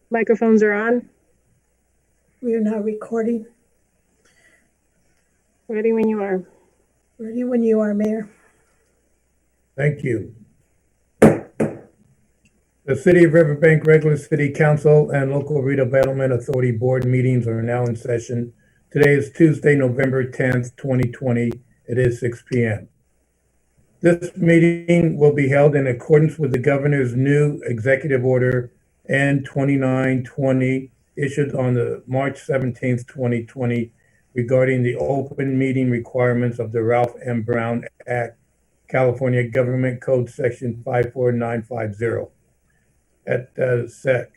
Microphones are on. We are now recording. Ready when you are. Ready when you are, Mayor. Thank you. The City of Riverbank Regular City Council and Local Redevelopment Authority Board meetings are now in session. Today is Tuesday, November 10th, 2020. It is 6 p.m. This meeting will be held in accordance with the Governor's new Executive Order N-2920 issued on the March 17th, 2020 regarding the open meeting requirements of the Ralph M. Brown Act, California Government Code Section 54950 at SEC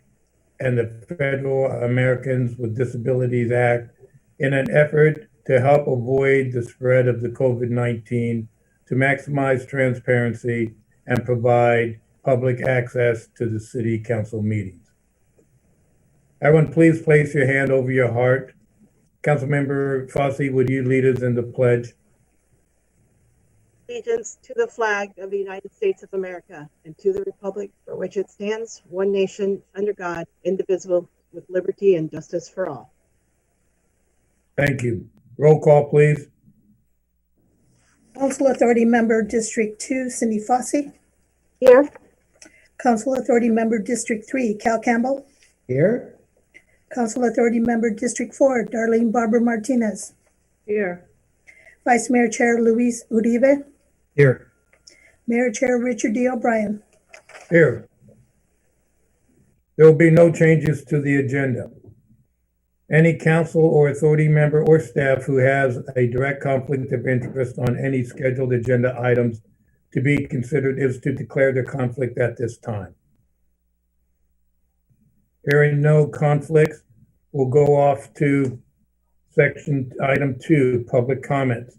and the Federal Americans with Disabilities Act in an effort to help avoid the spread of the COVID-19, to maximize transparency and provide public access to the city council meetings. Everyone, please place your hand over your heart. Councilmember Fossey, would you lead us in the pledge? Allegiance to the flag of the United States of America and to the republic for which it stands, one nation, under God, indivisible, with liberty and justice for all. Thank you. Roll call, please. Council Authority Member District 2, Cindy Fossey. Here. Council Authority Member District 3, Cal Campbell. Here. Council Authority Member District 4, Darlene Barber Martinez. Here. Vice Mayor Chair Luis Uribe. Here. Mayor Chair Richard D. O'Brien. Here. There will be no changes to the agenda. Any council or authority member or staff who has a direct conflict of interest on any scheduled agenda items to be considered is to declare their conflict at this time. Hearing no conflicts, we'll go off to section item 2, public comments.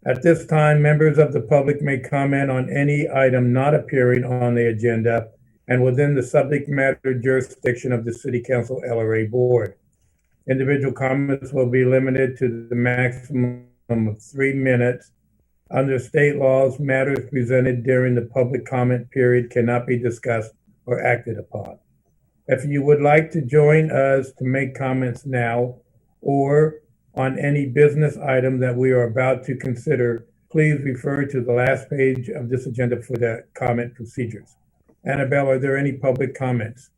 At this time, members of the public may comment on any item not appearing on the agenda and within the subject matter jurisdiction of the City Council LRA Board. Individual comments will be limited to the maximum of 3 minutes. Under state laws, matters presented during the public comment period cannot be discussed or acted upon. If you would like to join us to make comments now or on any business item that we are about to consider, please refer to the last page of this agenda for the comment procedures. Annabelle, are there any public comments?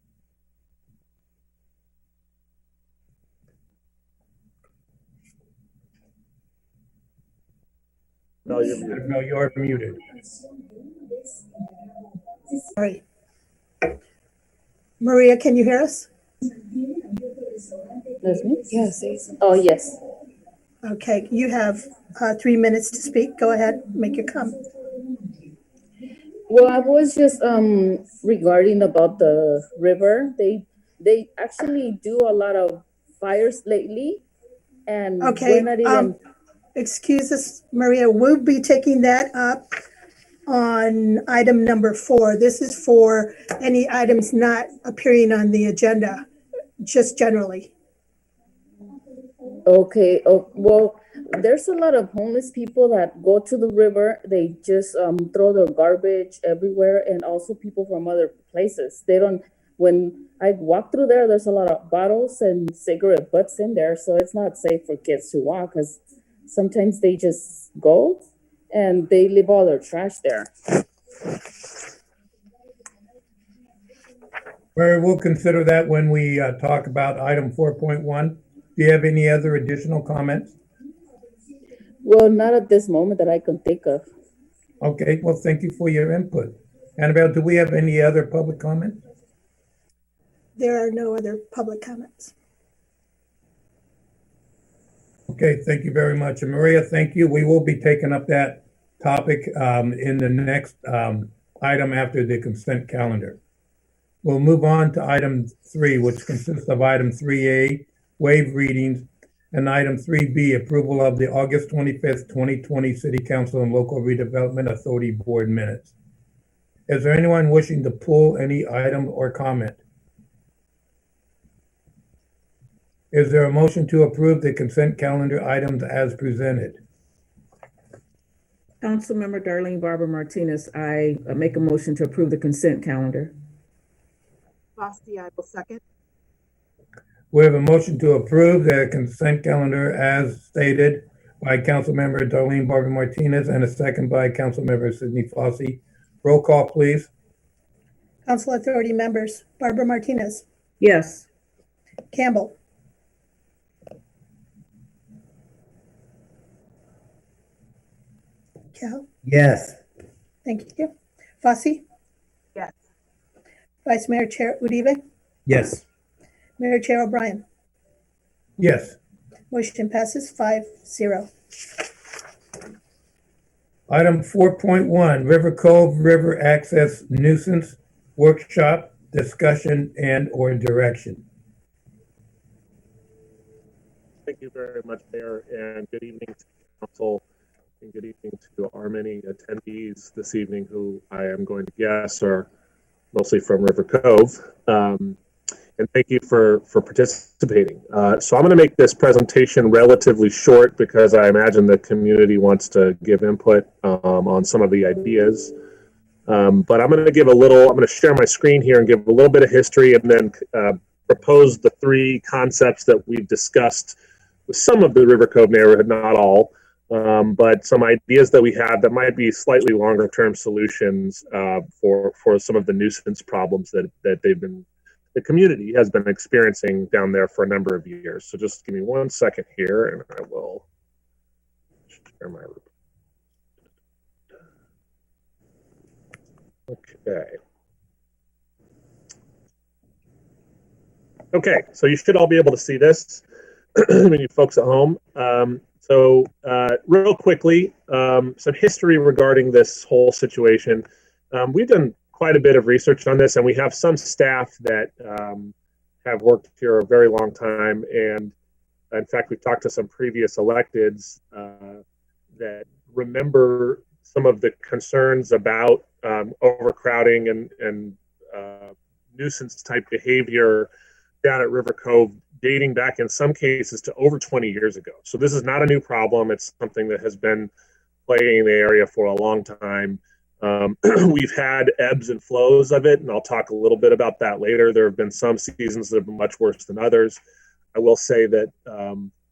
No, you're muted. No, you're muted. Sorry. Maria, can you hear us? That's me? Yes. Oh, yes. Okay, you have 3 minutes to speak. Go ahead, make your comment. Well, I was just regarding about the river. They actually do a lot of fires lately, and Okay, we're not even. Excuse us, Maria, we'll be taking that up on item number 4. This is for any items not appearing on the agenda, just generally. Okay. Oh, well, there's a lot of homeless people that go to the river. They just throw their garbage everywhere, and also people from other places. They don't. When I walk through there, there's a lot of bottles and cigarette butts in there, so it's not safe for kids to walk because sometimes they just go and they leave all their trash there. We'll consider that when we talk about item 4.1. Do you have any other additional comments? Well, not at this moment that I can think of. Okay, well, thank you for your input. Annabelle, do we have any other public comments? There are no other public comments. Okay, thank you very much. And Maria, thank you. We will be taking up that topic in the next item after the consent calendar. We'll move on to item 3, which consists of item 3A, waive readings, and item 3B, approval of the August 25th, 2020 City Council and Local Redevelopment Authority Board minutes. Is there anyone wishing to pull any item or comment? Is there a motion to approve the consent calendar items as presented? Councilmember Darlene Barber Martinez, I make a motion to approve the consent calendar. Fossey, I will second. We have a motion to approve the consent calendar as stated by Councilmember Darlene Barber Martinez and a second by Councilmember Sidney Fossey. Roll call, please. Council Authority members, Barbara Martinez, Yes. Campbell, Cal, Yes. thank you. Fossey, Yes. Vice Mayor Chair Uribe, Yes. Mayor Chair O'Brien. Yes. Motion passes 5-0. Item 4.1, River Cove River Access Nuisance Workshop, Discussion and/or Direction. Thank you very much, Mayor, and good evening to Council, and good evening to our many attendees this evening who I am going to guess are mostly from River Cove. And thank you for participating. So I'm going to make this presentation relatively short because I imagine the community wants to give input on some of the ideas. But I'm going to share my screen here and give a little bit of history and then propose the three concepts that we've discussed with some of the River Cove neighborhood, not all, but some ideas that we have that might be slightly longer term solutions for some of the nuisance problems that the community has been experiencing down there for a number of years. So just give me 1 second here and I will share my report. Okay, so you should all be able to see this, when you folks at home. So real quickly, some history regarding this whole situation. We've done quite a bit of research on this, and we have some staff that have worked here a very long time. And in fact, we've talked to some previous electeds that remember some of the concerns about overcrowding and nuisance type behavior down at River Cove, dating back in some cases to over 20 years ago. So this is not a new problem. It's something that has been plaguing the area for a long time. We've had ebbs and flows of it, and I'll talk a little bit about that later. There have been some seasons that have been much worse than others. I will say that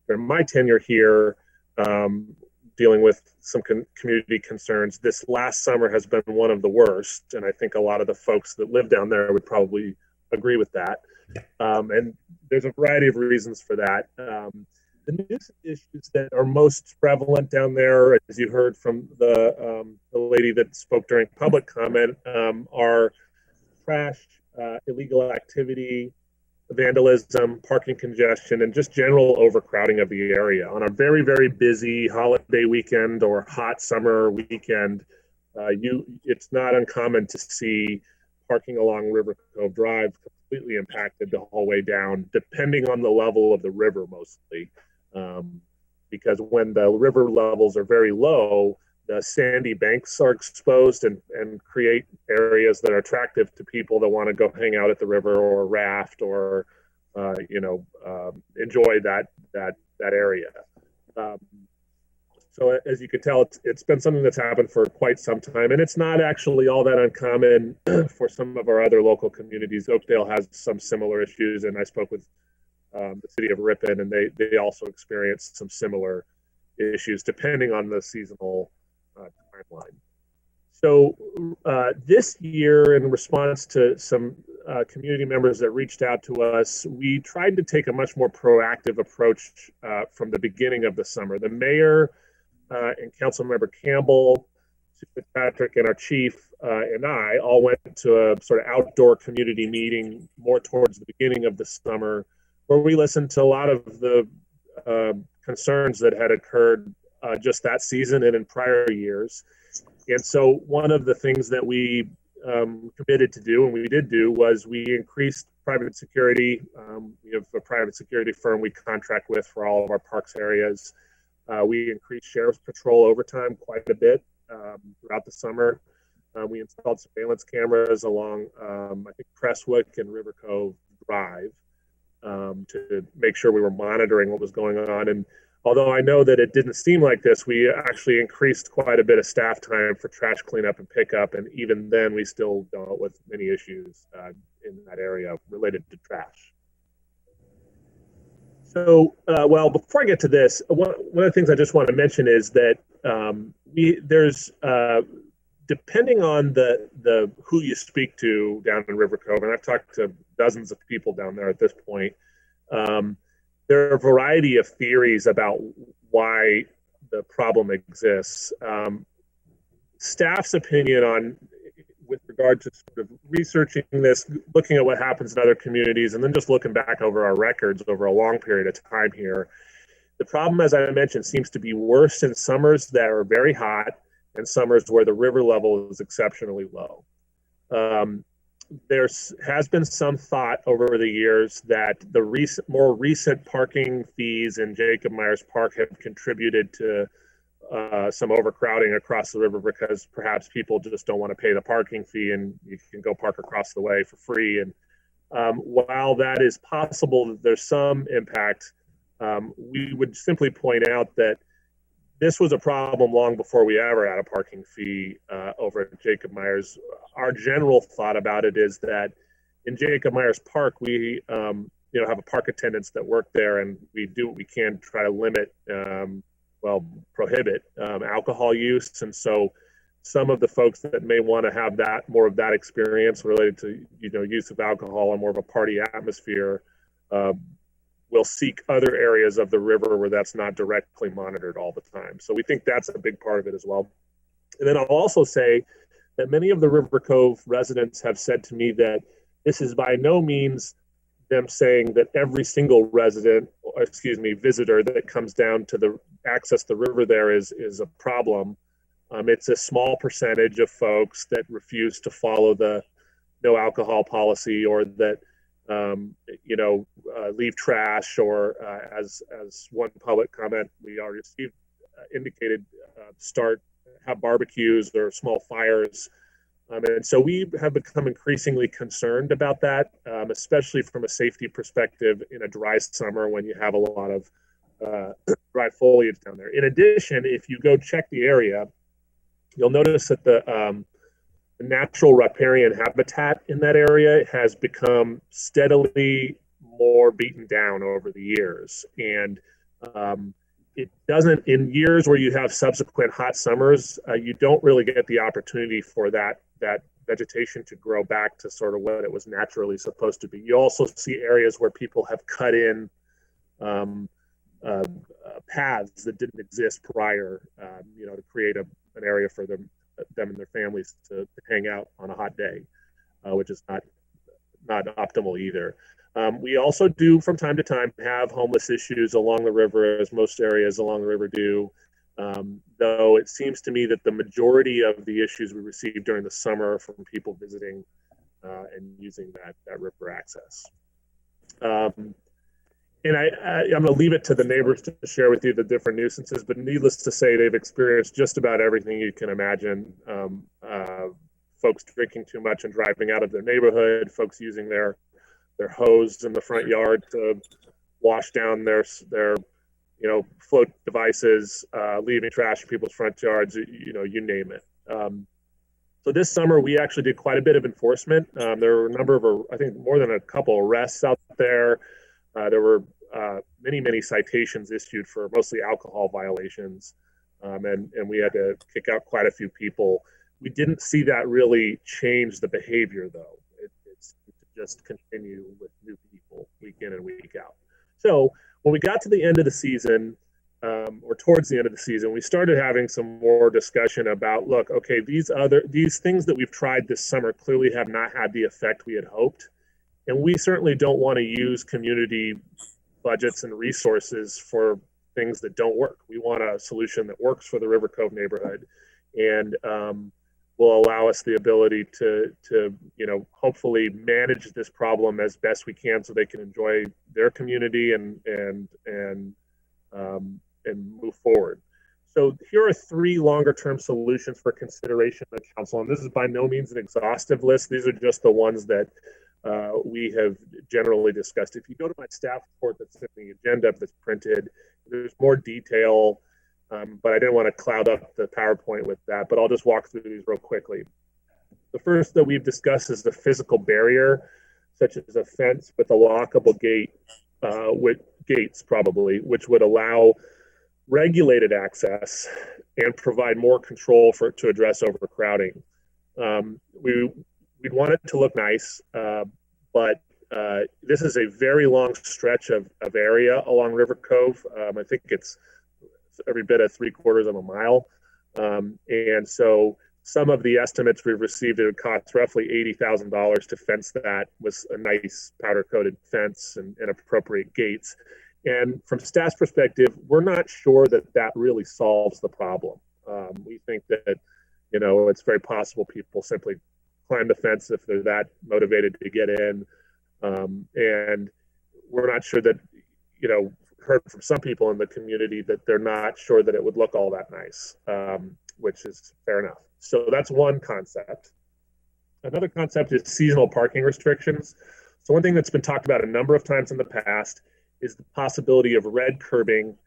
during my tenure here, dealing with some community concerns, this last summer has been one of the worst, and I think a lot of the folks that live down there would probably agree with that. And there's a variety of reasons for that. The nuisance issues that are most prevalent down there, as you heard from the lady that spoke during public comment, are trash, illegal activity, vandalism, parking congestion, and just general overcrowding of the area. On a very, very busy holiday weekend or hot summer weekend, it's not uncommon to see parking along River Cove Drive completely impacted the whole way down, depending on the level of the river mostly. Because when the river levels are very low, the sandy banks are exposed and create areas that are attractive to people that want to go hang out at the river or raft or enjoy that area. So as you can tell, it's been something that's happened for quite some time, and it's not actually all that uncommon for some of our other local communities. Oakdale has some similar issues, and I spoke with the city of Ripon, and they also experienced some similar issues depending on the seasonal timeline. So this year, in response to some community members that reached out to us, we tried to take a much more proactive approach from the beginning of the summer. The mayor and Councilmember Campbell, Patrick, and our chief and I all went to a sort of outdoor community meeting more towards the beginning of the summer, where we listened to a lot of the concerns that had occurred just that season and in prior years. And so one of the things that we committed to do, and we did do, was we increased private security. We have a private security firm we contract with for all of our parks areas. We increased sheriff's patrol overtime quite a bit throughout the summer. We installed surveillance cameras along, I think, Crestwick and River Cove Drive to make sure we were monitoring what was going on. And although I know that it didn't seem like this, we actually increased quite a bit of staff time for trash cleanup and pickup. And even then, we still dealt with many issues in that area related to trash. Well, before I get to this, one of the things I just want to mention is that there's depending on the who you speak to down in River Cove, and I've talked to dozens of people down there at this point. There are a variety of theories about why the problem exists. Staff's opinion on with regard to sort of researching this, looking at what happens in other communities, and then just looking back over our records over a long period of time here. The problem, as I mentioned, seems to be worse in summers that are very hot and summers where the river level is exceptionally low. There has been some thought over the years that the more recent parking fees in Jacob Myers Park have contributed to some overcrowding across the river because perhaps people just don't want to pay the parking fee and you can go park across the way for free. And while that is possible, there's some impact. We would simply point out that this was a problem long before we ever had a parking fee over at Jacob Myers. Our general thought about it is that in Jacob Myers Park, we have a park attendants that work there, and we do what we can to try to limit, prohibit alcohol use. And so some of the folks that may want to have more of that experience related to use of alcohol and more of a party atmosphere will seek other areas of the river where that's not directly monitored all the time. So we think that's a big part of it as well. And then I'll also say that many of the River Cove residents have said to me that this is by no means them saying that every single visitor that comes down to access the river there is a problem. It's a small percentage of folks that refuse to follow the no alcohol policy, or that leave trash, or as one public comment we already received indicated, have barbecues or small fires. And so we have become increasingly concerned about that, especially from a safety perspective in a dry summer when you have a lot of dry foliage down there. In addition, if you go check the area, you'll notice that the natural riparian habitat in that area has become steadily more beaten down over the years. And it doesn't, in years where you have subsequent hot summers, you don't really get the opportunity for that vegetation to grow back to sort of what it was naturally supposed to be. You also see areas where people have cut in paths that didn't exist prior, to create an area for them and their families to hang out on a hot day, which is not optimal either. We also do from time to time have homeless issues along the river, as most areas along the river do, though it seems to me that the majority of the issues we receive during the summer are from people visiting and using that river access. And I'm going to leave it to the neighbors to share with you the different nuisances, but needless to say, they've experienced just about everything you can imagine. Folks drinking too much and driving out of their neighborhood, folks using their hose in the front yard to wash down their float devices, leaving trash in people's front yards, you name it. So this summer, we actually did quite a bit of enforcement. There were a number of, I think more than a couple arrests out there. There were many citations issued for mostly alcohol violations, and we had to kick out quite a few people. We didn't see that really change the behavior, though. It's just continue with new people week in and week out. So when we got to the end of the season, or towards the end of the season, we started having some more discussion about, look, okay, these things that we've tried this summer clearly have not had the effect we had hoped. And we certainly don't want to use community budgets and resources for things that don't work. We want a solution that works for the River Cove neighborhood and will allow us the ability to hopefully manage this problem as best we can so they can enjoy their community and move forward. So here are 3 longer-term solutions for consideration by council. And this is by no means an exhaustive list. These are just the ones that we have generally discussed. If you go to my staff report that's in the agenda that's printed, there's more detail, but I didn't want to cloud up the PowerPoint with that, but I'll just walk through these real quickly. The first that we've discussed is the physical barrier, such as a fence with a lockable gate, gates probably, which would allow regulated access and provide more control to address overcrowding. We'd want it to look nice, but this is a very long stretch of area along River Cove. I think it's every bit of 3/4 of a mile. And so some of the estimates we've received, it would cost roughly $80,000 to fence that with a nice powder coated fence and appropriate gates. And from staff's perspective, we're not sure that that really solves the problem. We think that, it's very possible people simply climb the fence if they're that motivated to get in. And we're not sure that, heard from some people in the community that they're not sure that it would look all that nice, which is fair enough. So that's one concept. Another concept is seasonal parking restrictions. So one thing that's been talked about a number of times in the past is the possibility of red curbing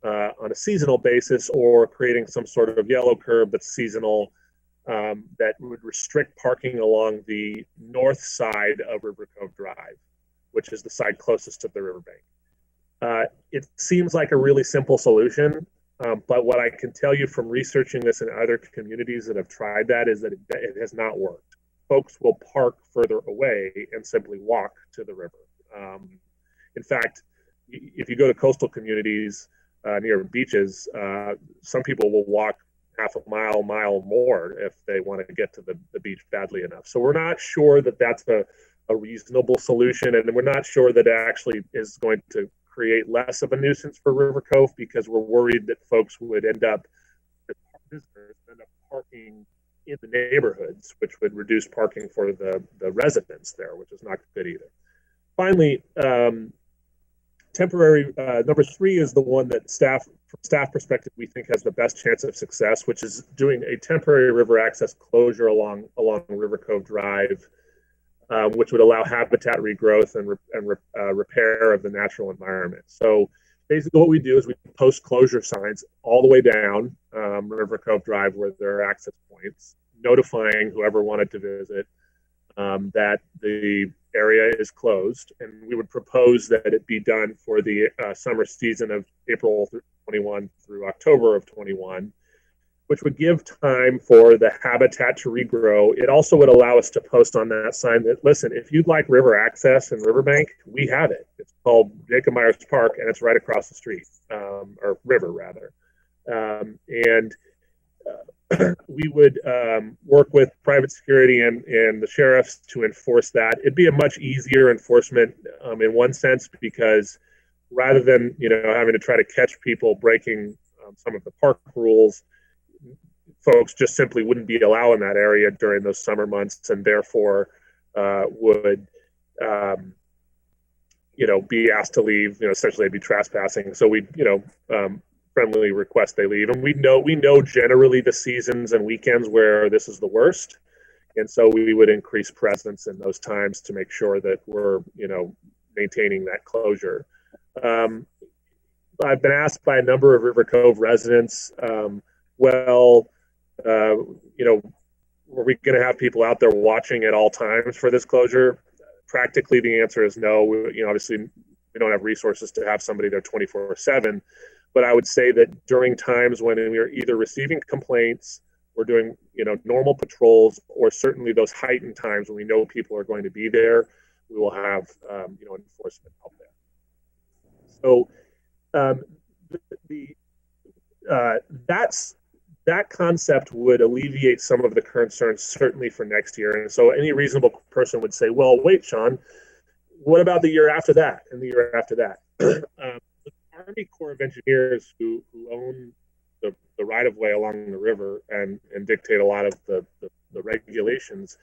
on a seasonal basis, or creating some sort of yellow curb that's seasonal, that would restrict parking along the north side of River Cove Drive, which is the side closest to the riverbank. It seems like a really simple solution, but what I can tell you from researching this in other communities that have tried that is that it has not worked. Folks will park further away and simply walk to the river. In fact, if you go to coastal communities near beaches, some people will walk half a mile more if they want to get to the beach badly enough. So we're not sure that that's a reasonable solution, and we're not sure that it actually is going to create less of a nuisance for River Cove, because we're worried that folks would end up parking in the neighborhoods, which would reduce parking for the residents there, which is not good either. Finally, temporary number 3 is the one that from staff perspective, we think has the best chance of success, which is doing a temporary river access closure along River Cove Drive, which would allow habitat regrowth and repair of the natural environment. So basically what we do is we post closure signs all the way down River Cove Drive where there are access points, notifying whoever wanted to visit that the area is closed. And we would propose that it be done for the summer season of April 21 through October of 21, which would give time for the habitat to regrow. It also would allow us to post on that sign that, listen, if you'd like river access in Riverbank, we have it. It's called Jacob Myers Park, and it's right across the street, or river rather. We would work with private security and the sheriffs to enforce that. It'd be a much easier enforcement in one sense, because rather than having to try to catch people breaking some of the park rules, folks just simply wouldn't be allowed in that area during those summer months, and therefore would be asked to leave. Essentially they'd be trespassing. So we friendly request they leave, and we know generally the seasons and weekends where this is the worst, and so we would increase presence in those times to make sure that we're maintaining that closure. I've been asked by a number of River Cove residents, were we going to have people out there watching at all times for this closure? Practically, the answer is no. Obviously, we don't have resources to have somebody there 24/7. But I would say that during times when we are either receiving complaints, or doing normal patrols, or certainly those heightened times when we know people are going to be there, we will have enforcement out there. So that concept would alleviate some of the concerns, certainly for next year. And so any reasonable person would say, well, wait, Sean, what about the year after that and the year after that? The Army Corps of Engineers, who own the right-of-way along the river and dictate a lot of the regulations,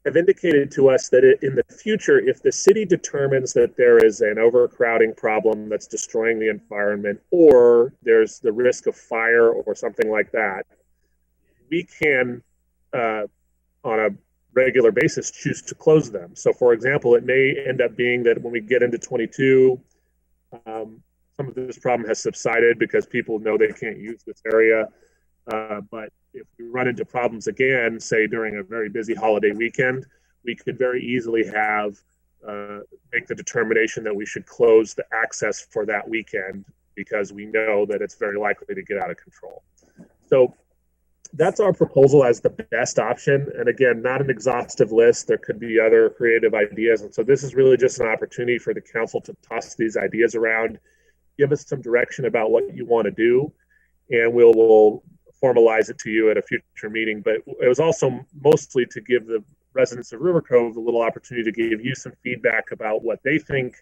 have indicated to us that in the future, if the city determines that there is an overcrowding problem that's destroying the environment, or there's the risk of fire or something like that, we can, on a regular basis, choose to close them. So, for example, it may end up being that when we get into 22, some of this problem has subsided because people know they can't use this area. But if we run into problems again, say during a very busy holiday weekend, we could very easily have make the determination that we should close the access for that weekend because we know that it's very likely to get out of control. So that's our proposal as the best option. And again, not an exhaustive list. There could be other creative ideas. And so this is really just an opportunity for the council to toss these ideas around, give us some direction about what you want to do, and we'll formalize it to you at a future meeting. But it was also mostly to give the residents of River Cove a little opportunity to give you some feedback about what they think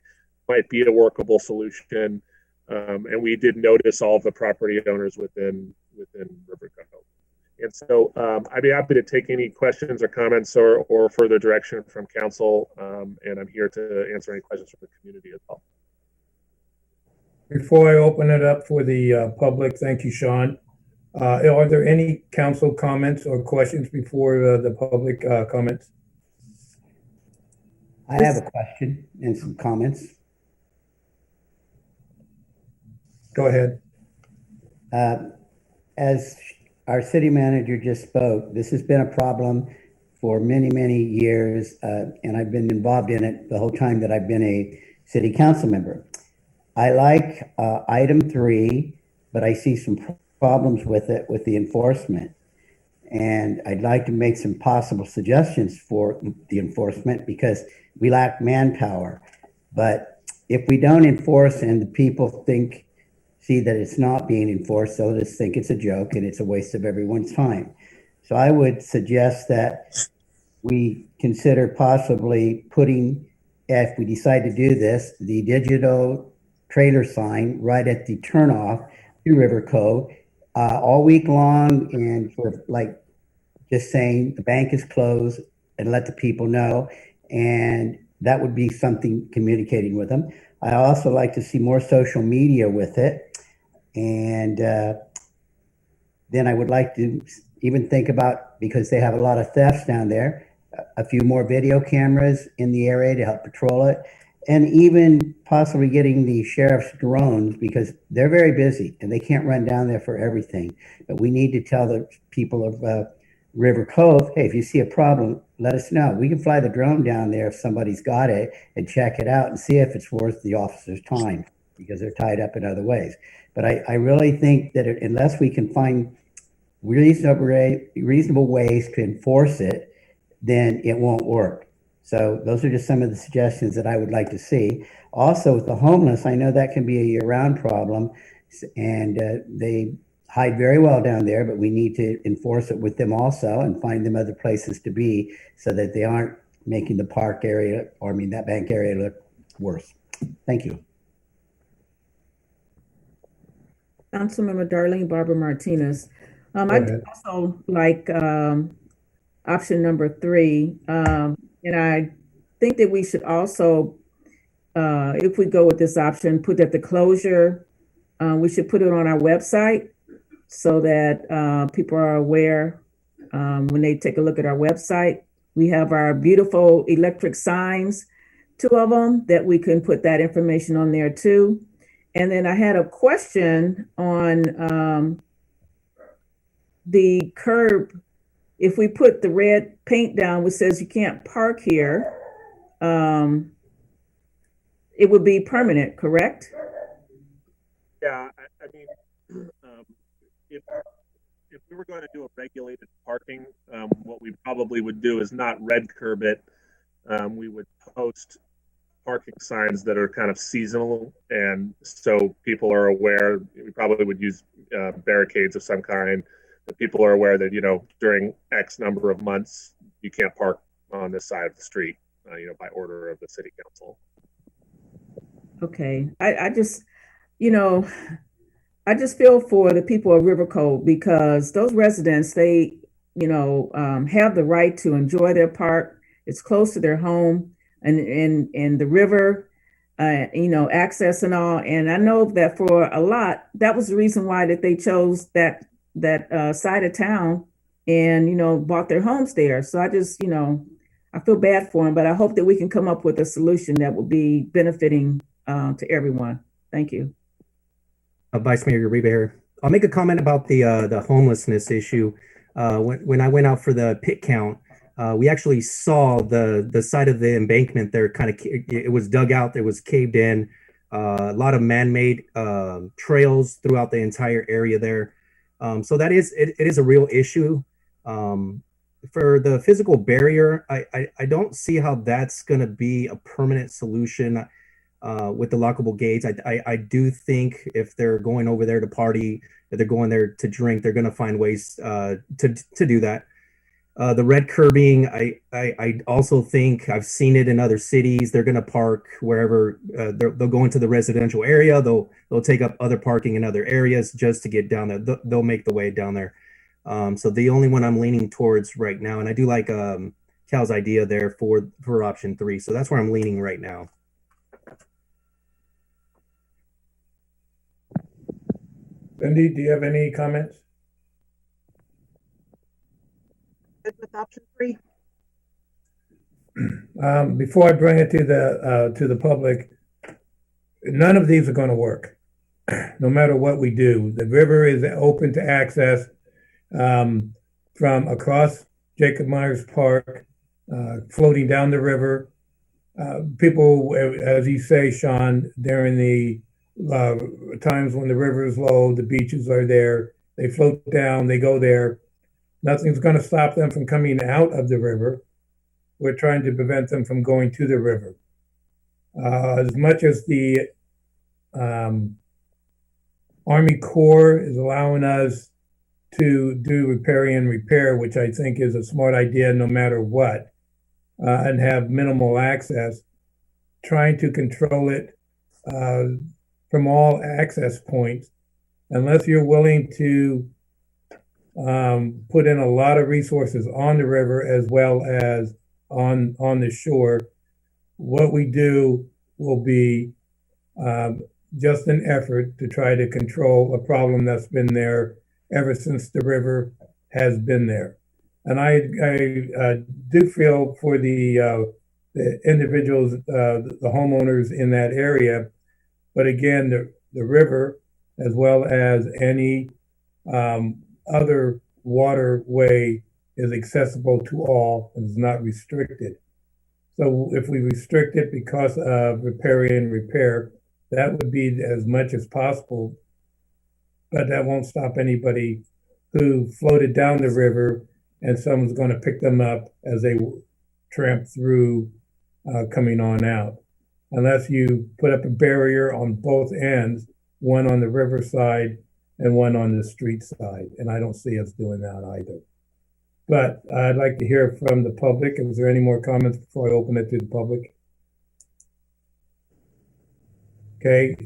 might be a workable solution. And we did notice all of the property owners within River Cove. And so I'd be happy to take any questions or comments or further direction from council. And I'm here to answer any questions from the community as well. Before I open it up for the public, thank you, Sean. Are there any council comments or questions before the public comments? I have a question and some comments. Go ahead. As our city manager just spoke, this has been a problem for many, many years, and I've been involved in it the whole time that I've been a city council member. I like item 3, but I see some problems with it, with the enforcement. And I'd like to make some possible suggestions for the enforcement because we lack manpower. But if we don't enforce and the people see that it's not being enforced, they'll just think it's a joke and it's a waste of everyone's time. So I would suggest that we consider possibly putting, if we decide to do this, the digital trailer sign right at the turnoff to River Cove all week long, and for just saying the bank is closed and let the people know. And that would be something communicating with them. I also like to see more social media with it. And then I would like to even think about, because they have a lot of thefts down there, a few more video cameras in the area to help patrol it. And even possibly getting the sheriff's drones, because they're very busy and they can't run down there for everything. But we need to tell the people of River Cove, hey, if you see a problem, let us know. We can fly the drone down there if somebody's got it and check it out and see if it's worth the officer's time, because they're tied up in other ways. But I really think that unless we can find reasonable ways to enforce it, then it won't work. So those are just some of the suggestions that I would like to see. Also, with the homeless, I know that can be a year-round problem, and they hide very well down there, but we need to enforce it with them also and find them other places to be so that they aren't making the park area, that bank area, look worse. Thank you. Councilmember Darlene Barber Martinez. I'd also like option number 3. And I think that we should also, if we go with this option, put that the closure, we should put it on our website so that people are aware when they take a look at our website. We have our beautiful electric signs, 2 of them, that we can put that information on there too. And then I had a question on the curb. If we put the red paint down which says you can't park here, it would be permanent, correct? Yeah, I mean, if we were going to do a regulated parking, what we probably would do is not red curb it. We would post parking signs that are kind of seasonal, and so people are aware. We probably would use barricades of some kind, that people are aware that, during X number of months, you can't park on this side of the street, by order of the city council. Okay, I just feel for the people of River Cove, because those residents, they, have the right to enjoy their park. It's close to their home and the river, access and all. And I know that for a lot, that was the reason why that they chose that side of town and, bought their homes there. So I just, I feel bad for them, but I hope that we can come up with a solution that will be benefiting to everyone. Thank you. Vice Mayor Uribe here. I'll make a comment about the homelessness issue. When I went out for the pit count, we actually saw the side of the embankment there it was dug out, it was caved in, a lot of man-made trails throughout the entire area there. So that it is a real issue. For the physical barrier, I don't see how that's going to be a permanent solution with the lockable gates. I do think if they're going over there to party, if they're going there to drink, they're going to find ways to do that. The red curbing, I also think I've seen it in other cities. They're going to park wherever they'll go into the residential area. They'll take up other parking in other areas just to get down there. They'll make the way down there. So the only one I'm leaning towards right now, and I do like Cal's idea there for option 3. So that's where I'm leaning right now. Cindy, do you have any comments? Good with option 3. Before I bring it to the public, none of these are going to work, no matter what we do. The river is open to access from across Jacob Myers Park, floating down the river. People, as you say, Sean, during the times when the river is low, the beaches are there. They float down, they go there. Nothing's going to stop them from coming out of the river. We're trying to prevent them from going to the river. As much as the Army Corps is allowing us to do riparian repair, which I think is a smart idea no matter what, and have minimal access, trying to control it from all access points, unless you're willing to put in a lot of resources on the river as well as on the shore. What we do will be just an effort to try to control a problem that's been there ever since the river has been there. And I do feel for the individuals, the homeowners in that area. But again, the river, as well as any other waterway, is accessible to all and is not restricted. So if we restrict it because of riparian repair, that would be as much as possible. But that won't stop anybody who floated down the river and someone's going to pick them up as they tramp through coming on out. Unless you put up a barrier on both ends, one on the river side and one on the street side. And I don't see us doing that either. But I'd like to hear from the public. Is there any more comments before I open it to the public? Okay.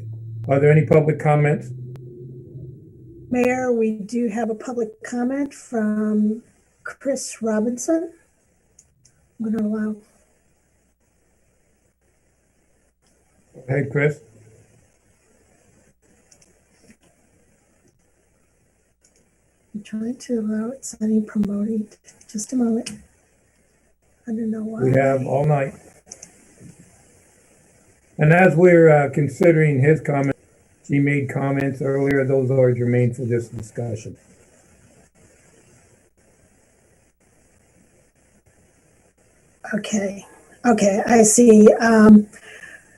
Are there any public comments? Mayor, we do have a public comment from Chris Robinson. I'm going to allow. Hey, Chris. I'm trying to allow it, Sunny promoting. Just a moment. I don't know why. We have all night. And as we're considering his comments, he made comments earlier. Those are germane for this discussion. Okay, I see.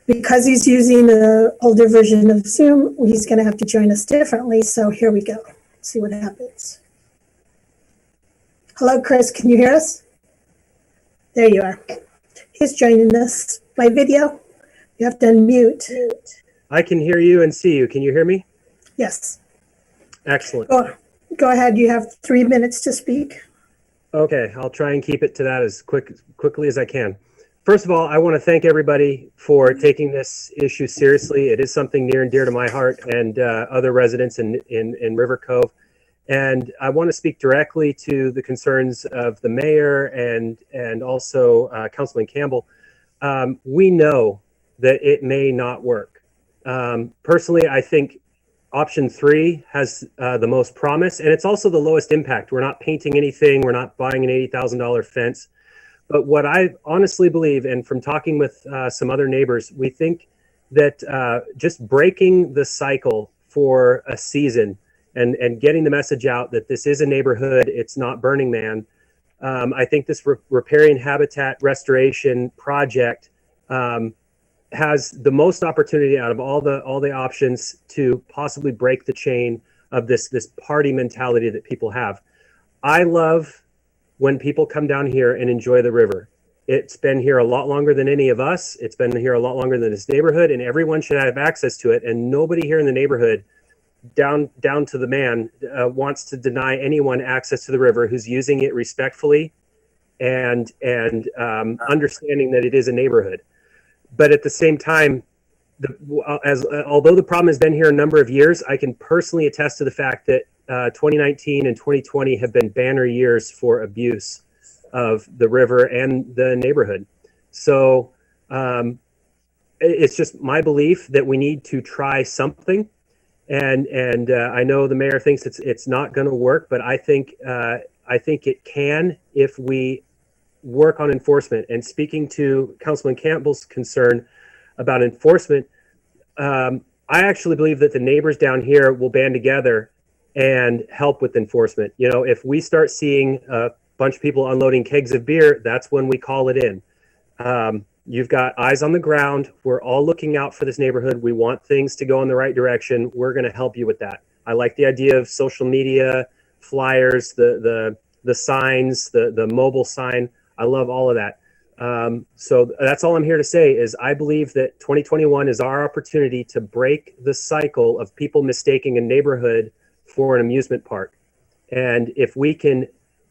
Because he's using an older version of Zoom, he's going to have to join us differently. So here we go. See what happens. Hello, Chris. Can you hear us? There you are. He's joining us by video. You have to unmute. I can hear you and see you. Can you hear me? Yes. Excellent. Go ahead. You have 3 minutes to speak. Okay, I'll try and keep it to that as quickly as I can. First of all, I want to thank everybody for taking this issue seriously. It is something near and dear to my heart and other residents in River Cove. And I want to speak directly to the concerns of the mayor and also Councilman Campbell. We know that it may not work. Personally, I think option 3 has the most promise, and it's also the lowest impact. We're not painting anything. We're not buying an $80,000 fence. But what I honestly believe, and from talking with some other neighbors, we think that just breaking the cycle for a season and getting the message out that this is a neighborhood, it's not Burning Man, I think this riparian habitat restoration project has the most opportunity out of all the options to possibly break the chain of this party mentality that people have. I love when people come down here and enjoy the river. It's been here a lot longer than any of us. It's been here a lot longer than this neighborhood, and everyone should have access to it. And nobody here in the neighborhood, down to the man, wants to deny anyone access to the river who's using it respectfully and understanding that it is a neighborhood. But at the same time, although the problem has been here a number of years, I can personally attest to the fact that 2019 and 2020 have been banner years for abuse of the river and the neighborhood. So it's just my belief that we need to try something. And I know the mayor thinks it's not going to work, but I think it can if we work on enforcement. And speaking to Councilman Campbell's concern about enforcement, I actually believe that the neighbors down here will band together and help with enforcement. You know, if we start seeing a bunch of people unloading kegs of beer, that's when we call it in. You've got eyes on the ground. We're all looking out for this neighborhood. We want things to go in the right direction. We're going to help you with that. I like the idea of social media, flyers, the signs, the mobile sign. I love all of that. So that's all I'm here to say is I believe that 2021 is our opportunity to break the cycle of people mistaking a neighborhood for an amusement park. And if we can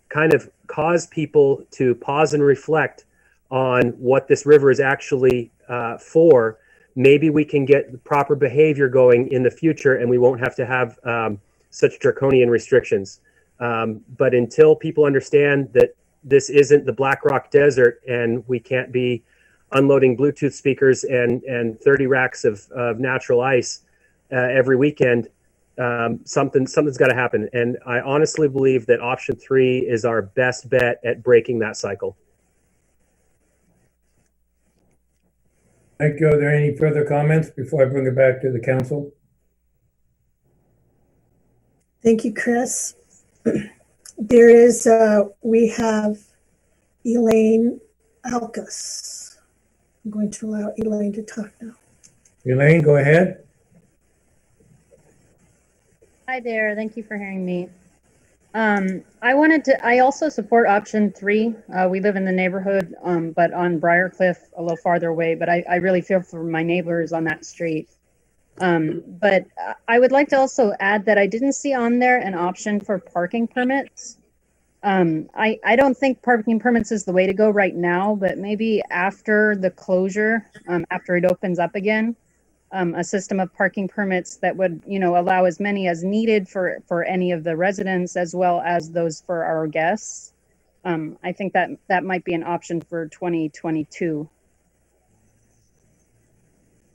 kind of cause people to pause and reflect on what this river is actually for, maybe we can get the proper behavior going in the future and we won't have to have such draconian restrictions. But until people understand that this isn't the Black Rock Desert and we can't be unloading Bluetooth speakers and 30 racks of natural ice every weekend, something's got to happen. And I honestly believe that option 3 is our best bet at breaking that cycle. Thank you. Are there any further comments before I bring it back to the council? Thank you, Chris. There is, we have Elaine Alkus. I'm going to allow Elaine to talk now. Elaine, go ahead. Hi there. Thank you for hearing me. I also support option 3. We live in the neighborhood, but on Briarcliff, a little farther away, but I really feel for my neighbors on that street. But I would like to also add that I didn't see on there an option for parking permits. I don't think parking permits is the way to go right now, but maybe after the closure, after it opens up again, a system of parking permits that would, allow as many as needed for any of the residents as well as those for our guests. I think that might be an option for 2022.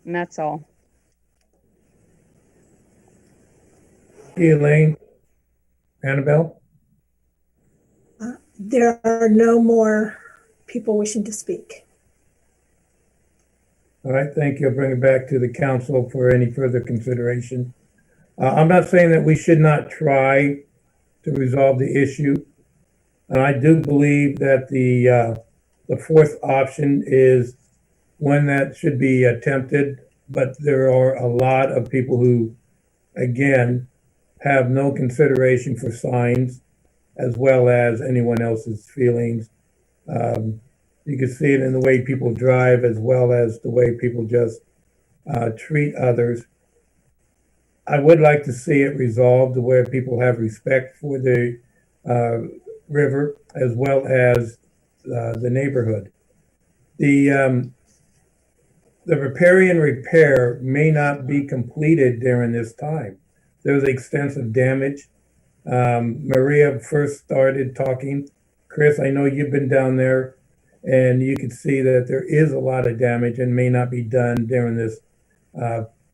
And that's all. Elaine. Annabelle? There are no more people wishing to speak. All right, thank you. I'll bring it back to the council for any further consideration. I'm not saying that we should not try to resolve the issue. And I do believe that the fourth option is one that should be attempted, but there are a lot of people who, again, have no consideration for signs as well as anyone else's feelings. You can see it in the way people drive as well as the way people just treat others. I would like to see it resolved where people have respect for the river as well as the neighborhood. The riparian repair may not be completed during this time. There's extensive damage. Maria first started talking. Chris, I know you've been down there and you can see that there is a lot of damage and may not be done during this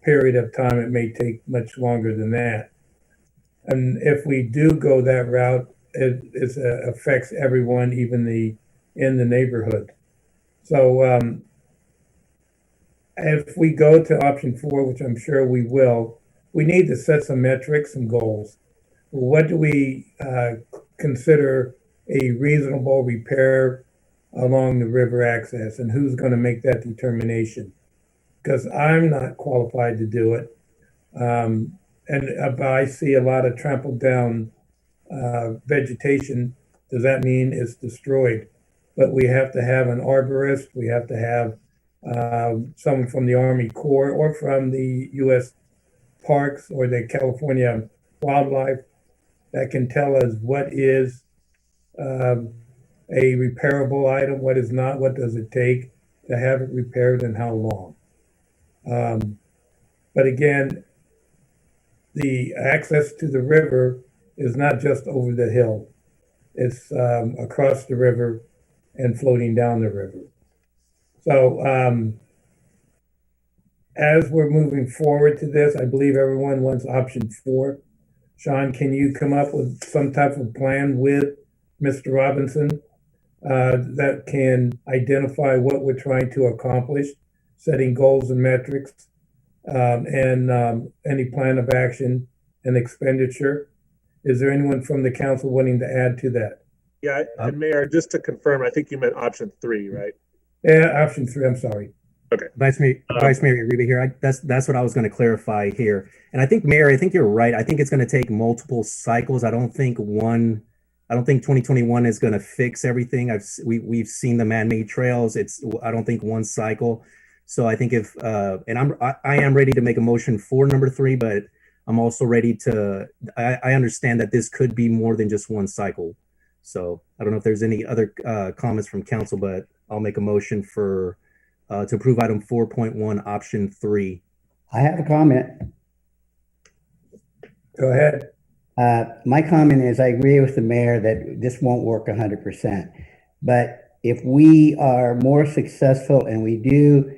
period of time. It may take much longer than that. And if we do go that route, it affects everyone, even in the neighborhood. So if we go to option 4, which I'm sure we will, we need to set some metrics and goals. What do we consider a reasonable repair along the river access, and who's going to make that determination? Because I'm not qualified to do it. But I see a lot of trampled down vegetation. Does that mean it's destroyed? But we have to have an arborist, we have to have someone from the Army Corps or from the U.S. Parks or the California Wildlife that can tell us what is a repairable item, what is not, what does it take to have it repaired, and how long. But again, the access to the river is not just over the hill. It's across the river and floating down the river. So as we're moving forward to this, I believe everyone wants option 4. Sean, can you come up with some type of plan with Mr. Robinson that can identify what we're trying to accomplish, setting goals and metrics, and any plan of action and expenditure? Is there anyone from the council wanting to add to that? Yeah, and Mayor, just to confirm, I think you meant option 3, right? Yeah, option 3, I'm sorry. Okay. Vice Mayor Uribe here. That's what I was going to clarify here. And I think, Mayor, I think you're right. I think it's going to take multiple cycles. I don't think 2021 is going to fix everything. We've seen the man-made trails. I don't think one cycle. So I think I am ready to make a motion for number 3, but I'm also ready to, I understand that this could be more than just one cycle. So I don't know if there's any other comments from council, but I'll make a motion for to approve item 4.1, option 3. I have a comment. Go ahead. My comment is I agree with the mayor that this won't work 100%. But if we are more successful and we do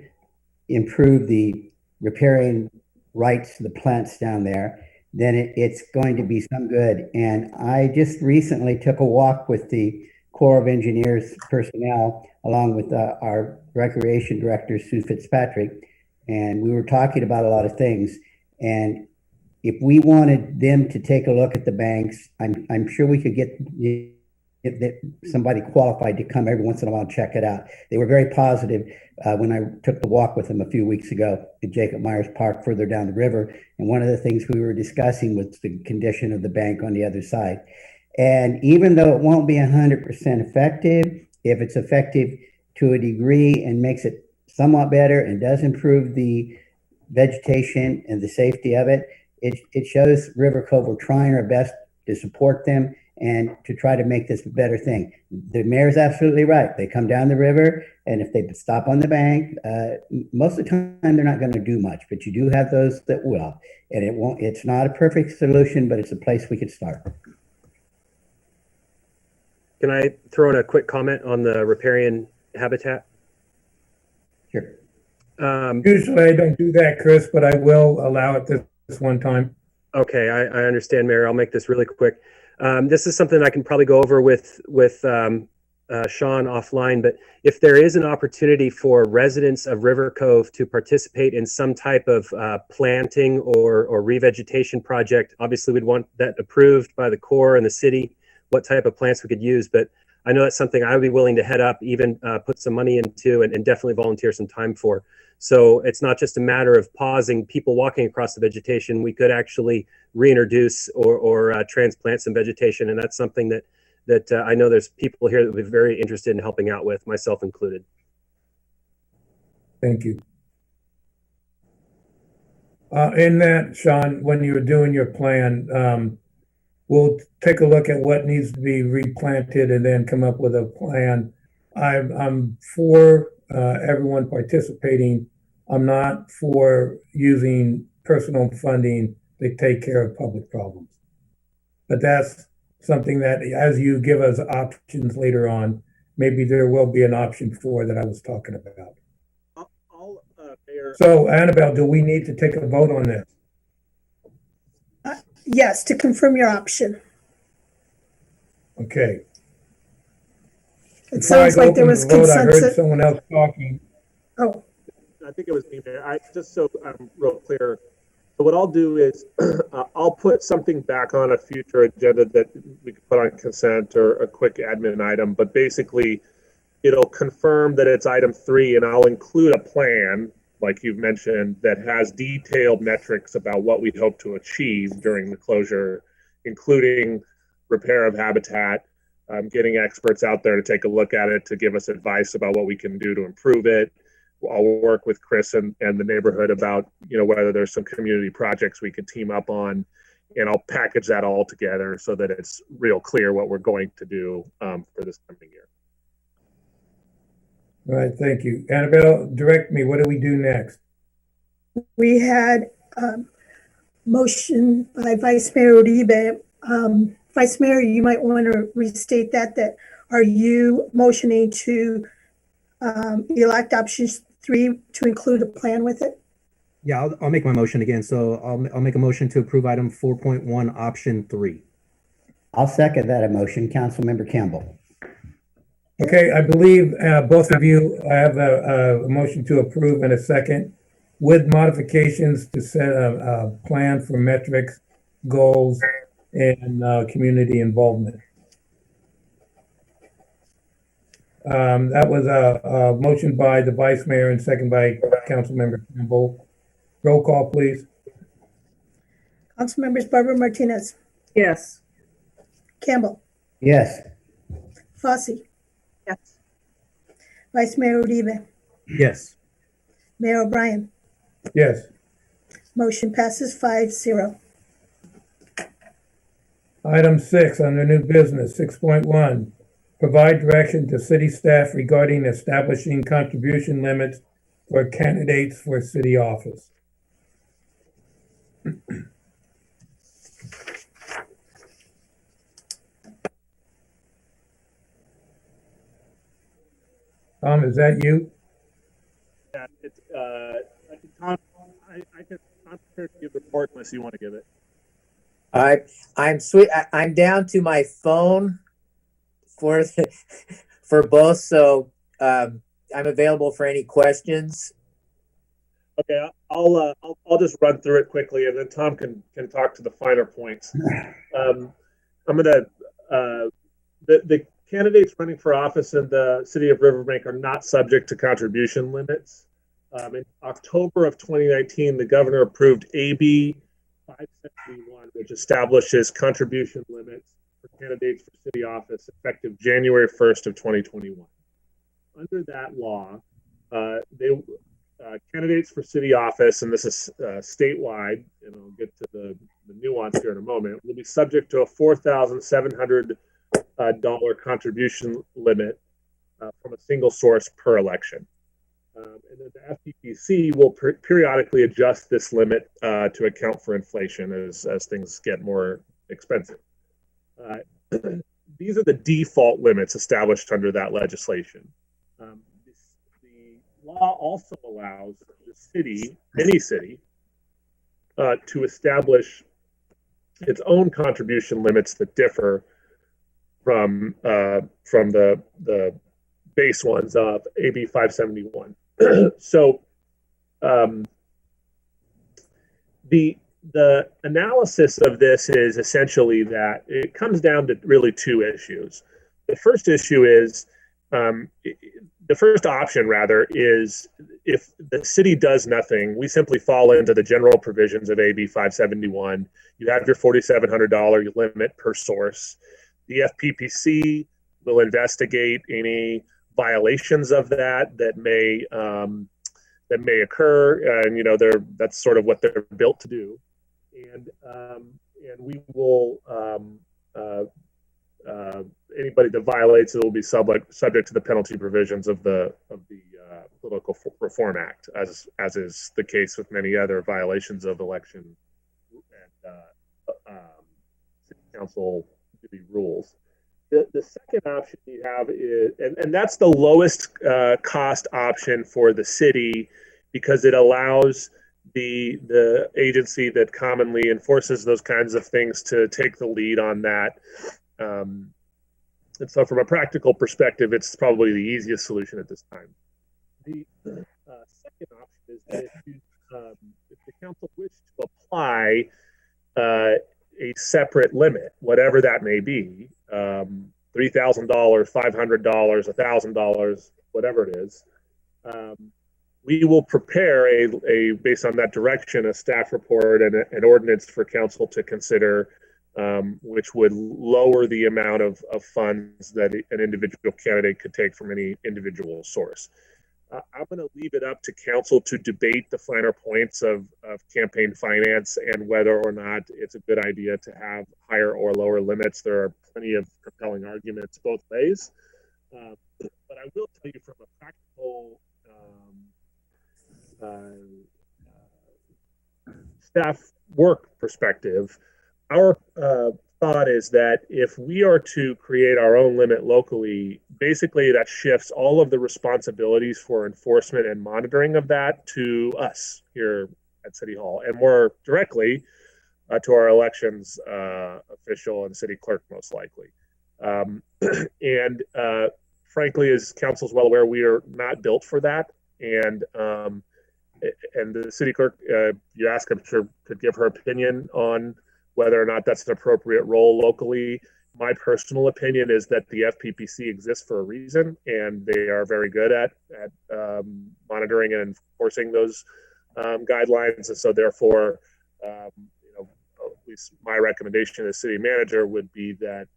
improve the riparian rights to the plants down there, then it's going to be some good. And I just recently took a walk with the Corps of Engineers personnel, along with our Recreation Director, Sue Fitzpatrick, and we were talking about a lot of things. And if we wanted them to take a look at the banks, I'm sure we could get somebody qualified to come every once in a while and check it out. They were very positive when I took the walk with them a few weeks ago at Jacob Myers Park further down the river. And one of the things we were discussing was the condition of the bank on the other side. And even though it won't be 100% effective, if it's effective to a degree and makes it somewhat better and does improve the vegetation and the safety of it, it shows River Cove we're trying our best to support them and to try to make this a better thing. The mayor's absolutely right. They come down the river, and if they stop on the bank, most of the time they're not going to do much, but you do have those that will. And it's not a perfect solution, but it's a place we could start. Can I throw in a quick comment on the riparian habitat? Sure. Usually I don't do that, Chris, but I will allow it this one time. Okay, I understand, Mayor. I'll make this really quick. This is something I can probably go over with Sean offline, but if there is an opportunity for residents of River Cove to participate in some type of planting or revegetation project, obviously we'd want that approved by the Corps and the city, what type of plants we could use. But I know that's something I would be willing to head up, even put some money into and definitely volunteer some time for. So it's not just a matter of pausing people walking across the vegetation. We could actually reintroduce or transplant some vegetation. And that's something that I know there's people here that would be very interested in helping out with, myself included. Thank you. In that, Sean, when you were doing your plan, we'll take a look at what needs to be replanted and then come up with a plan. I'm for everyone participating. I'm not for using personal funding to take care of public problems. But that's something that, as you give us options later on, maybe there will be an option 4 that I was talking about. So, Annabelle, do we need to take a vote on this? Yes, to confirm your option. Okay. It sounds like there was consensus. I heard someone else talking. Oh. I think it was me, Mayor. Just so I'm real clear, So what I'll do is I'll put something back on a future agenda that we could put on consent or a quick admin item, but basically it'll confirm that it's item 3, and I'll include a plan, like you've mentioned, that has detailed metrics about what we hope to achieve during the closure, including repair of habitat, getting experts out there to take a look at it, to give us advice about what we can do to improve it. I'll work with Chris and the neighborhood about, whether there's some community projects we could team up on, and I'll package that all together so that it's real clear what we're going to do for this coming year. All right, thank you. Annabelle, direct me. What do we do next? We had motion by Vice Mayor Uribe. Vice Mayor, you might want to restate that are you motioning to elect option 3 to include a plan with it? Yeah, I'll make my motion again. So I'll make a motion to approve item 4.1, option 3. I'll second that motion. Councilmember Campbell. Okay, I believe both of you have a motion to approve in a second with modifications to set a plan for metrics, goals, and community involvement. That was a motion by the Vice Mayor and second by Councilmember Campbell. Roll call, please. Councilmembers Barbara Martinez, Yes. Campbell, Yes. Fossey, Yes. Vice Mayor Uribe, Yes. Mayor O'Brien. Yes. Motion passes 5-0. Item 6 under new business, 6.1. Provide direction to city staff regarding establishing contribution limits for candidates for city office. Tom, is that you? Yeah, it's Tom. I'm prepared to give the report unless you want to give it. I'm down to my phone for both, so I'm available for any questions. Okay, I'll just run through it quickly, and then Tom can talk to the finer points. I'm gonna the candidates running for office in the city of Riverbank are not subject to contribution limits. In October of 2019, the governor approved AB 571, which establishes contribution limits for candidates for city office effective January 1st of 2021. Under that law, candidates for city office, and this is statewide, and I'll get to the nuance here in a moment, will be subject to a $4,700 contribution limit from a single source per election. And then the FPPC will periodically adjust this limit to account for inflation as things get more expensive. These are the default limits established under that legislation. The law also allows the city, any city, to establish its own contribution limits that differ from the base ones of AB 571. So the analysis of this is essentially that it comes down to really two issues. The first issue is the first option rather is if the city does nothing, we simply fall into the general provisions of AB 571. You have your $4,700 limit per source. The FPPC will investigate any violations of that may occur, and that's sort of what they're built to do, and we will anybody that violates it will be subject to the penalty provisions of the Political Reform Act, as is the case with many other violations of election and city council rules. The second option you have is, and that's the lowest cost option for the city, because it allows the agency that commonly enforces those kinds of things to take the lead on that. And so from a practical perspective, it's probably the easiest solution at this time. The second option is that if the council wished to apply a separate limit, whatever that may be, $3,000, $500, $1,000, whatever it is, we will prepare based on that direction, a staff report and an ordinance for council to consider, which would lower the amount of funds that an individual candidate could take from any individual source. I'm going to leave it up to council to debate the finer points of campaign finance and whether or not it's a good idea to have higher or lower limits. There are plenty of compelling arguments both ways. But I will tell you from a practical staff work perspective, our thought is that if we are to create our own limit locally, basically that shifts all of the responsibilities for enforcement and monitoring of that to us here at City Hall, and more directly to our elections official and city clerk, most likely. Frankly, as council's well aware, we are not built for that. And the city clerk, you ask, I'm sure, could give her opinion on whether or not that's an appropriate role locally. My personal opinion is that the FPPC exists for a reason, and they are very good at monitoring and enforcing those guidelines. And so therefore, at least my recommendation as city manager would be that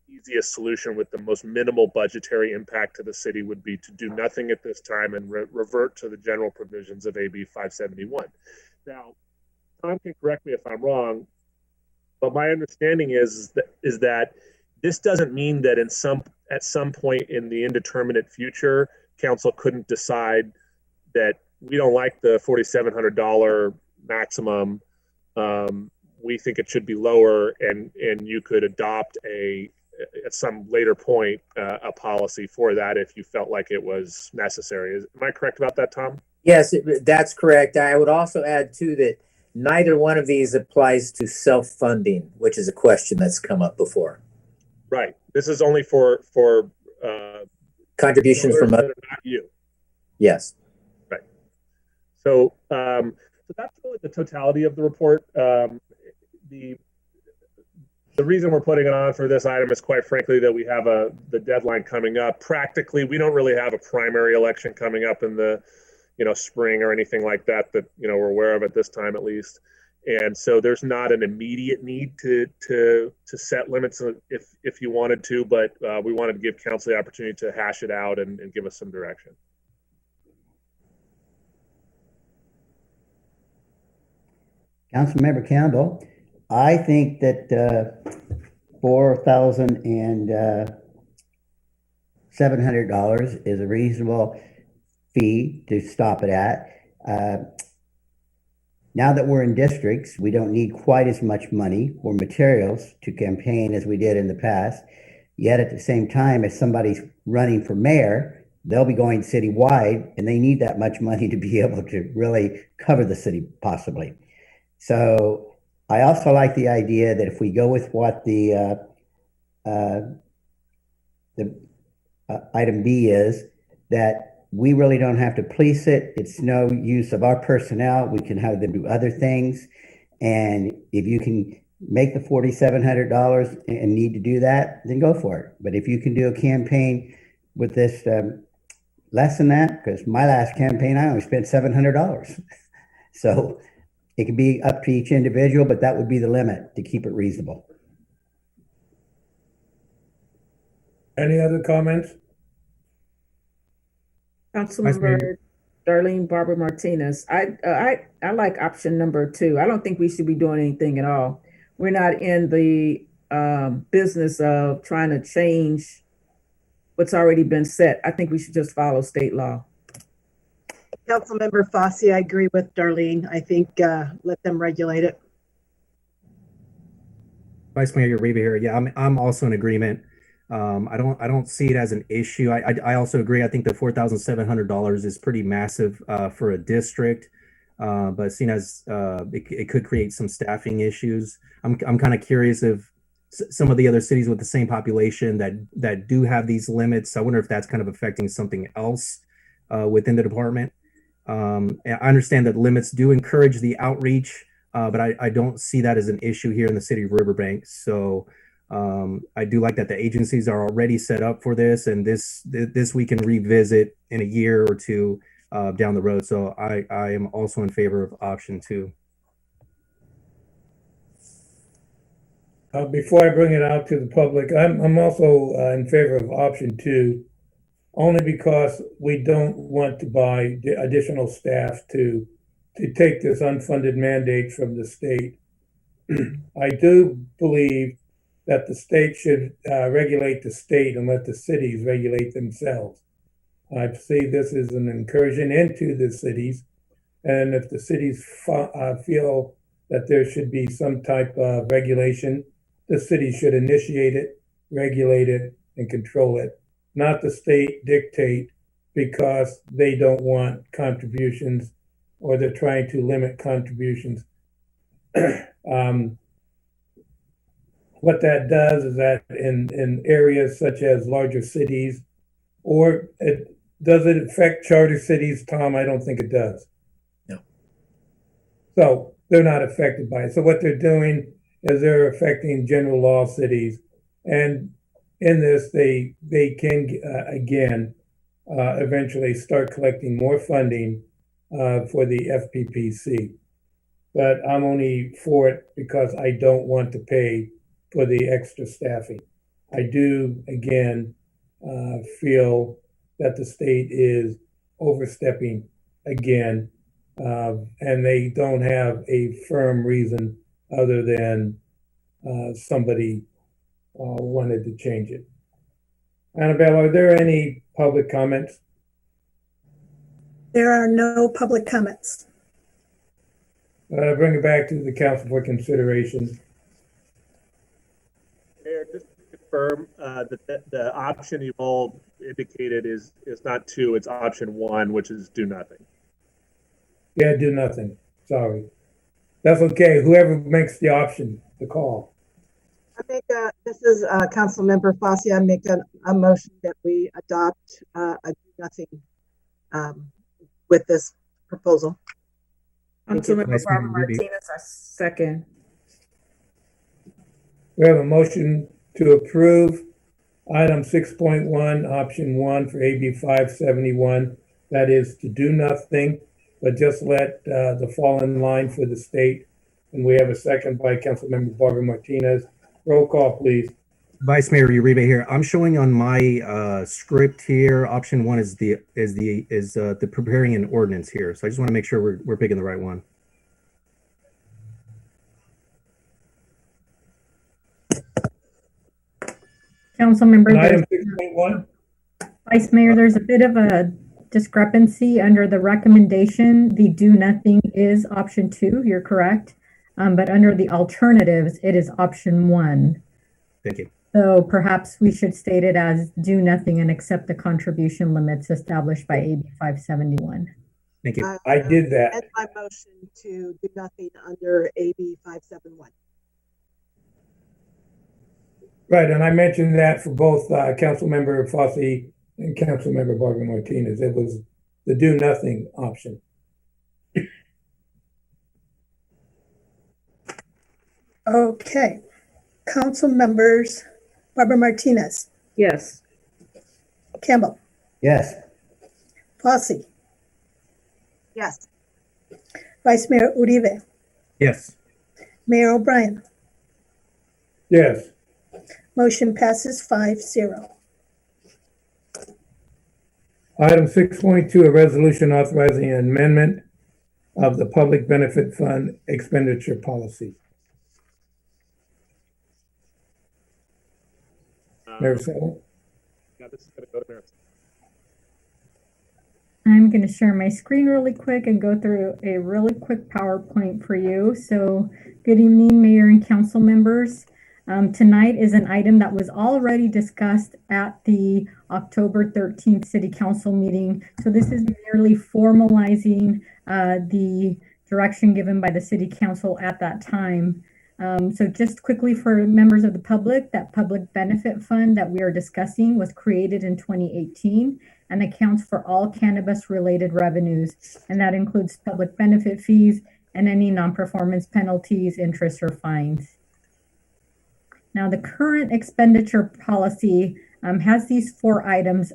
the easiest solution with the most minimal budgetary impact to the city would be to do nothing at this time and revert to the general provisions of AB 571. Now, Tom can correct me if I'm wrong, but my understanding is that this doesn't mean that at some point in the indeterminate future, council couldn't decide that we don't like the $4,700 maximum. We think it should be lower, and you could adopt at some later point a policy for that if you felt like it was necessary. Am I correct about that, Tom? Yes, that's correct. I would also add too that neither one of these applies to self-funding, which is a question that's come up before. Right. This is only for contributions from others that are not you. Yes. Right. So that's really the totality of the report. The reason we're putting it on for this item is, quite frankly, that we have the deadline coming up. Practically, we don't really have a primary election coming up in the spring or anything like that we're aware of at this time, at least. And so there's not an immediate need to set limits if you wanted to, but we wanted to give council the opportunity to hash it out and give us some direction. Councilmember Campbell, I think that $4,700 is a reasonable fee to stop it at. Now that we're in districts, we don't need quite as much money or materials to campaign as we did in the past. Yet at the same time, if somebody's running for mayor, they'll be going citywide, and they need that much money to be able to really cover the city, possibly. So I also like the idea that if we go with what the item B is, that we really don't have to police it. It's no use of our personnel. We can have them do other things. And if you can make the $4,700 and need to do that, then go for it. But if you can do a campaign with this less than that, because my last campaign, I only spent $700. So it can be up to each individual, but that would be the limit to keep it reasonable. Any other comments? Councilmember Darlene Barbara Martinez. I like option number 2. I don't think we should be doing anything at all. We're not in the business of trying to change what's already been set. I think we should just follow state law. Councilmember Fossey, I agree with Darlene. I think let them regulate it. Vice Mayor Uribe here. Yeah, I'm also in agreement. I don't see it as an issue. I also agree. I think the $4,700 is pretty massive for a district, but seeing as it could create some staffing issues, I'm kind of curious if some of the other cities with the same population that do have these limits. I wonder if that's kind of affecting something else within the department. And I understand that limits do encourage the outreach, but I don't see that as an issue here in the city of Riverbank. So I do like that the agencies are already set up for this, and this we can revisit in a year or two down the road. So I am also in favor of option 2. Before I bring it out to the public, I'm also in favor of option 2, only because we don't want to buy additional staff to take this unfunded mandate from the state. I do believe that the state should regulate the state and let the cities regulate themselves. I see this as an incursion into the cities, and if the cities feel that there should be some type of regulation, the city should initiate it, regulate it, and control it, not the state dictate because they don't want contributions or they're trying to limit contributions. What that does is that in areas such as larger cities, or does it affect charter cities, Tom? I don't think it does. No. So they're not affected by it. So what they're doing is they're affecting general law cities. And in this, they can, again, eventually start collecting more funding for the FPPC. But I'm only for it because I don't want to pay for the extra staffing. I do, again, feel that the state is overstepping again, and they don't have a firm reason other than somebody wanted to change it. Annabelle, are there any public comments? There are no public comments. Bring it back to the council for consideration. Mayor, just to confirm that the option you've all indicated is not 2, it's option 1, which is do nothing. Yeah, do nothing. Sorry. That's okay. Whoever makes the option, the call. I think this is Council Member Fossey. I make a motion that we adopt a do nothing with this proposal. Councilmember Barbara Martinez, I second. We have a motion to approve item 6.1, option 1 for AB 571. That is to do nothing, but just let the fall in line for the state. And we have a second by Councilmember Barbara Martinez. Roll call, please. Vice Mayor Uribe here. I'm showing on my script here. Option 1 is the preparing an ordinance here. So I just want to make sure we're picking the right one. Councilmember, Item 6.1. Vice Mayor, there's a bit of a discrepancy under the recommendation. The do nothing is option 2. You're correct. But under the alternatives, it is option 1. Thank you. So perhaps we should state it as do nothing and accept the contribution limits established by AB 571. Thank you. I did that. And my motion to do nothing under AB 571. Right, and I mentioned that for both Councilmember Fossey and Councilmember Barbara Martinez. It was the do nothing option. Okay. Council members, Barbara Martinez, Yes. Campbell, Yes. Fossey, Yes. Vice Mayor Uribe, Yes. Mayor O'Brien. Yes. Motion passes 5-0. Item 6.2, a resolution authorizing an amendment of the Public Benefit Fund expenditure policy. Mayor Sella? Yeah, this is going to go to Mayor. I'm going to share my screen really quick and go through a really quick PowerPoint for you. So good evening, Mayor and council members. Tonight is an item that was already discussed at the October 13th City Council meeting. So this is merely formalizing the direction given by the City Council at that time. So just quickly for members of the public, that public benefit fund that we are discussing was created in 2018. and accounts for all cannabis-related revenues, and that includes public benefit fees and any non-performance penalties, interest, or fines. Now, the current expenditure policy has these 4 items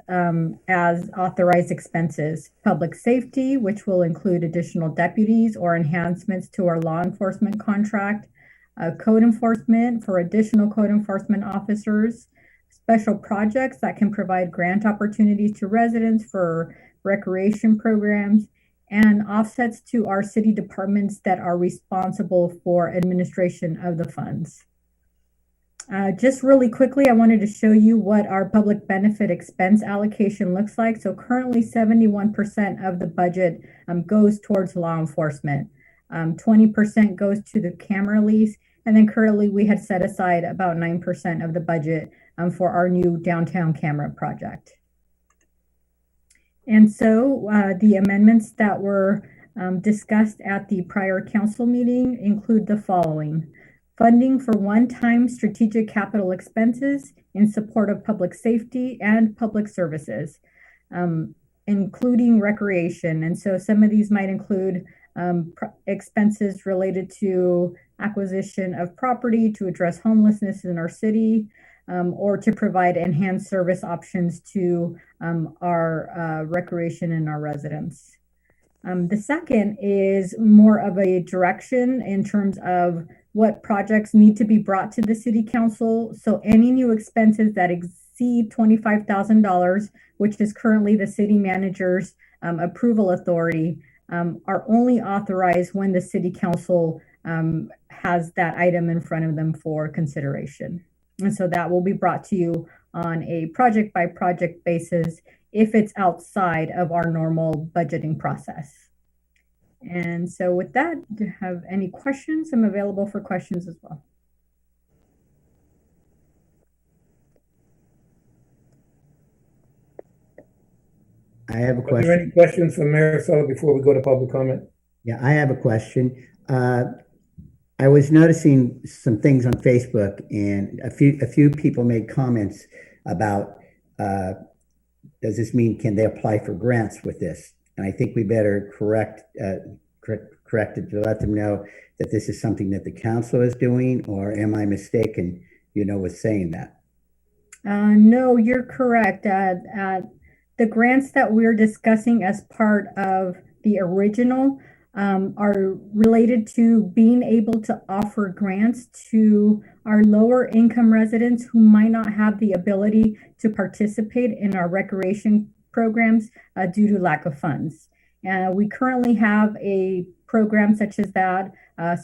as authorized expenses: public safety, which will include additional deputies or enhancements to our law enforcement contract, code enforcement for additional code enforcement officers, special projects that can provide grant opportunities to residents for recreation programs, and offsets to our city departments that are responsible for administration of the funds. Just really quickly, I wanted to show you what our public benefit expense allocation looks like. So currently 71% of the budget goes towards law enforcement. 20% goes to the camera lease. And then currently we had set aside about 9% of the budget for our new downtown camera project. And so the amendments that were discussed at the prior council meeting include the following: funding for one-time strategic capital expenses in support of public safety and public services, including recreation. And so some of these might include expenses related to acquisition of property to address homelessness in our city, or to provide enhanced service options to our recreation and our residents. The second is more of a direction in terms of what projects need to be brought to the city council. So any new expenses that exceed $25,000, which is currently the city manager's approval authority, are only authorized when the city council has that item in front of them for consideration. And so that will be brought to you on a project by project basis if it's outside of our normal budgeting process. And so with that, do you have any questions? I'm available for questions as well. I have a Are question. there any questions from Marisol before we go to public comment? Yeah, I have a question. I was noticing some things on Facebook, and a few people made comments about, does this mean can they apply for grants with this? And I think we better correct it to let them know that this is something that the council is doing, or am I mistaken, with saying that? No, you're correct. The grants that we're discussing as part of the original are related to being able to offer grants to our lower income residents who might not have the ability to participate in our recreation programs due to lack of funds. We currently have a program such as that.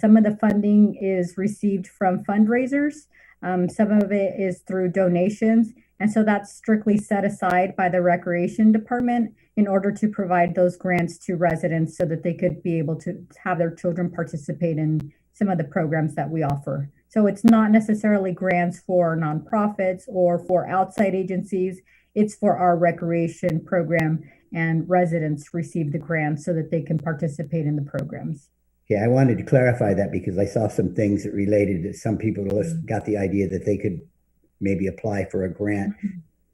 Some of the funding is received from fundraisers. Some of it is through donations. And so that's strictly set aside by the recreation department in order to provide those grants to residents so that they could be able to have their children participate in some of the programs that we offer. So it's not necessarily grants for nonprofits or for outside agencies. It's for our recreation program, and residents receive the grants so that they can participate in the programs. Yeah, I wanted to clarify that because I saw some things that related to some people got the idea that they could maybe apply for a grant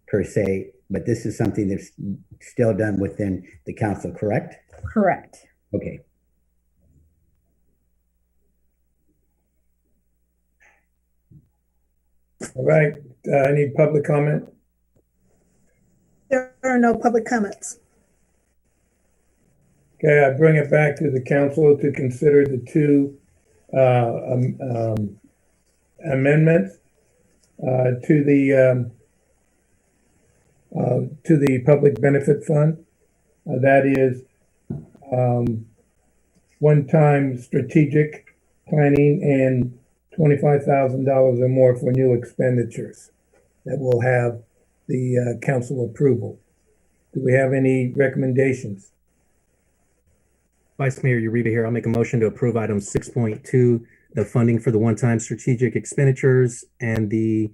per se, but this is something that's still done within the council, correct? Correct. Okay. All right, any public comment? There are no public comments. Okay, I bring it back to the council to consider the 2 amendments to the public benefit fund. That is one-time strategic planning and $25,000 or more for new expenditures that will have the council approval. Do we have any recommendations? Vice Mayor Uribe here. I'll make a motion to approve item 6.2, the funding for the one-time strategic expenditures and the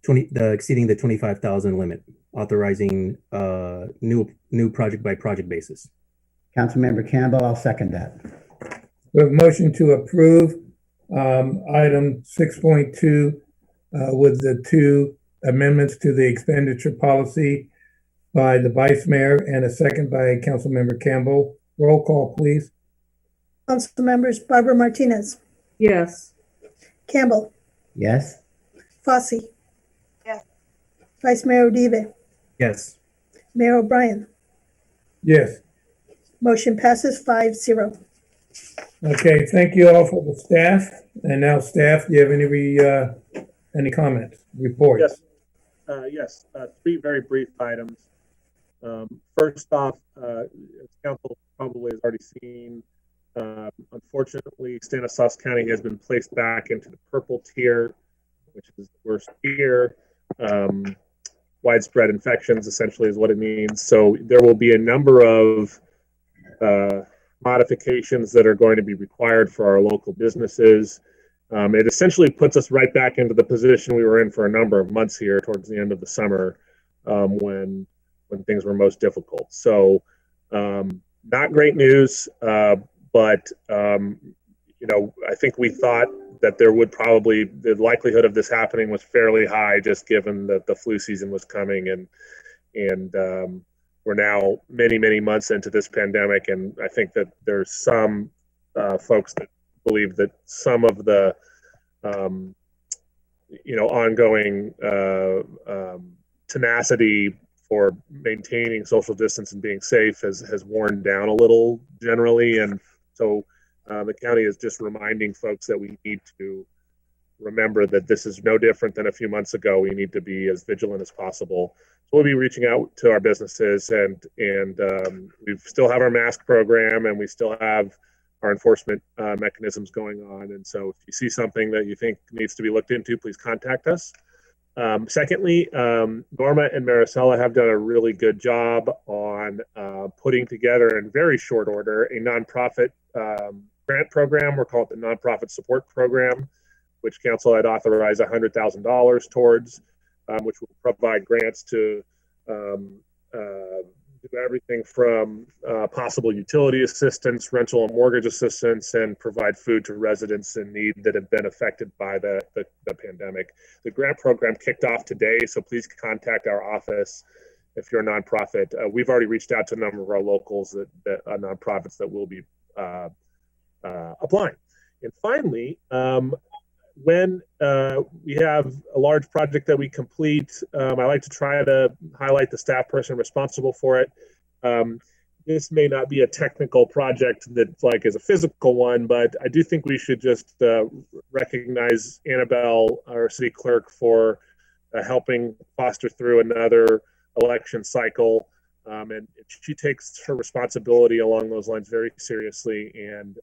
exceeding the 25,000 limit, authorizing new project by project basis. Councilmember Campbell, I'll second that. We have a motion to approve item 6.2 with the 2 amendments to the expenditure policy by the Vice Mayor and a second by Councilmember Campbell. Roll call, please. Council members Barbara Martinez, Yes. Campbell, Yes? Fosse, Yes. Vice Mayor Uribe, Yes. Mayor O'Brien. Yes. Motion passes 5-0. Okay, thank you all for the staff. And now staff, do you have any comments, reports? Yes, three very brief items. First off, as council probably has already seen, unfortunately, Stanislaus County has been placed back into the purple tier, which is the worst tier. Widespread infections essentially is what it means. So there will be a number of modifications that are going to be required for our local businesses. It essentially puts us right back into the position we were in for a number of months here towards the end of the summer, when things were most difficult. So not great news, but I think we thought that there would probably, the likelihood of this happening was fairly high, just given that the flu season was coming, and we're now many months into this pandemic, and I think that there's some folks that believe that some of the ongoing tenacity for maintaining social distance and being safe has worn down a little generally, and so the county is just reminding folks that we need to remember that this is no different than a few months ago. We need to be as vigilant as possible. So we'll be reaching out to our businesses, and we still have our mask program, and we still have our enforcement mechanisms going on. And so if you see something that you think needs to be looked into, please contact us. Secondly, Norma and Maricela have done a really good job on putting together in very short order a nonprofit grant program. We're calling it the Nonprofit Support Program, which council had authorized $100,000 towards, which will provide grants to do everything from possible utility assistance, rental and mortgage assistance, and provide food to residents in need that have been affected by the pandemic. The grant program kicked off today, so please contact our office if you're a nonprofit. We've already reached out to a number of our locals that nonprofits that will be applying. And finally, when we have a large project that we complete, I like to try to highlight the staff person responsible for it. This may not be a technical project that like is a physical one, but I do think we should just recognize Annabelle, our city clerk, for helping foster through another election cycle. And she takes her responsibility along those lines very seriously. And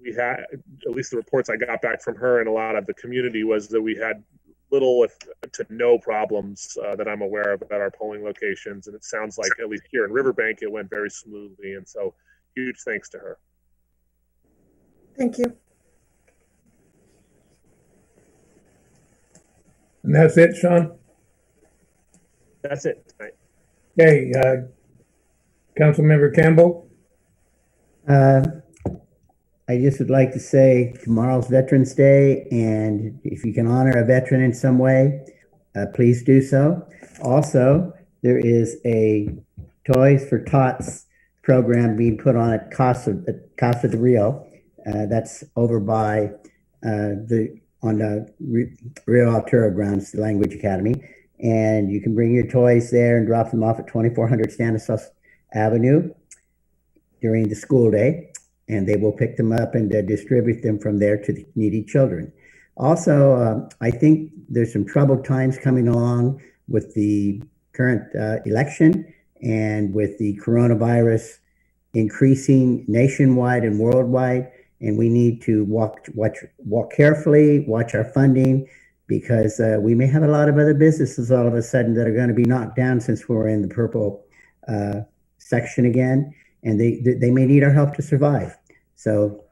we had, at least the reports I got back from her and a lot of the community, was that we had little to no problems that I'm aware of at our polling locations. And it sounds like, at least here in Riverbank, it went very smoothly. And so huge thanks to her. Thank you. And that's it, Sean? That's it tonight. Okay, Councilmember Campbell? I just would like to say tomorrow's Veterans Day, and if you can honor a veteran in some way, please do so. Also, there is a Toys for Tots program being put on at Casa de Rio. That's over by on the Rio Altura grounds, the Language Academy. And you can bring your toys there and drop them off at 2400 Stanislaus Avenue during the school day, and they will pick them up and distribute them from there to the needy children. Also, I think there's some troubled times coming along with the current election and with the coronavirus increasing nationwide and worldwide, and we need to walk carefully, watch our funding, because we may have a lot of other businesses all of a sudden that are going to be knocked down since we're in the purple section again, and they may need our help to survive. So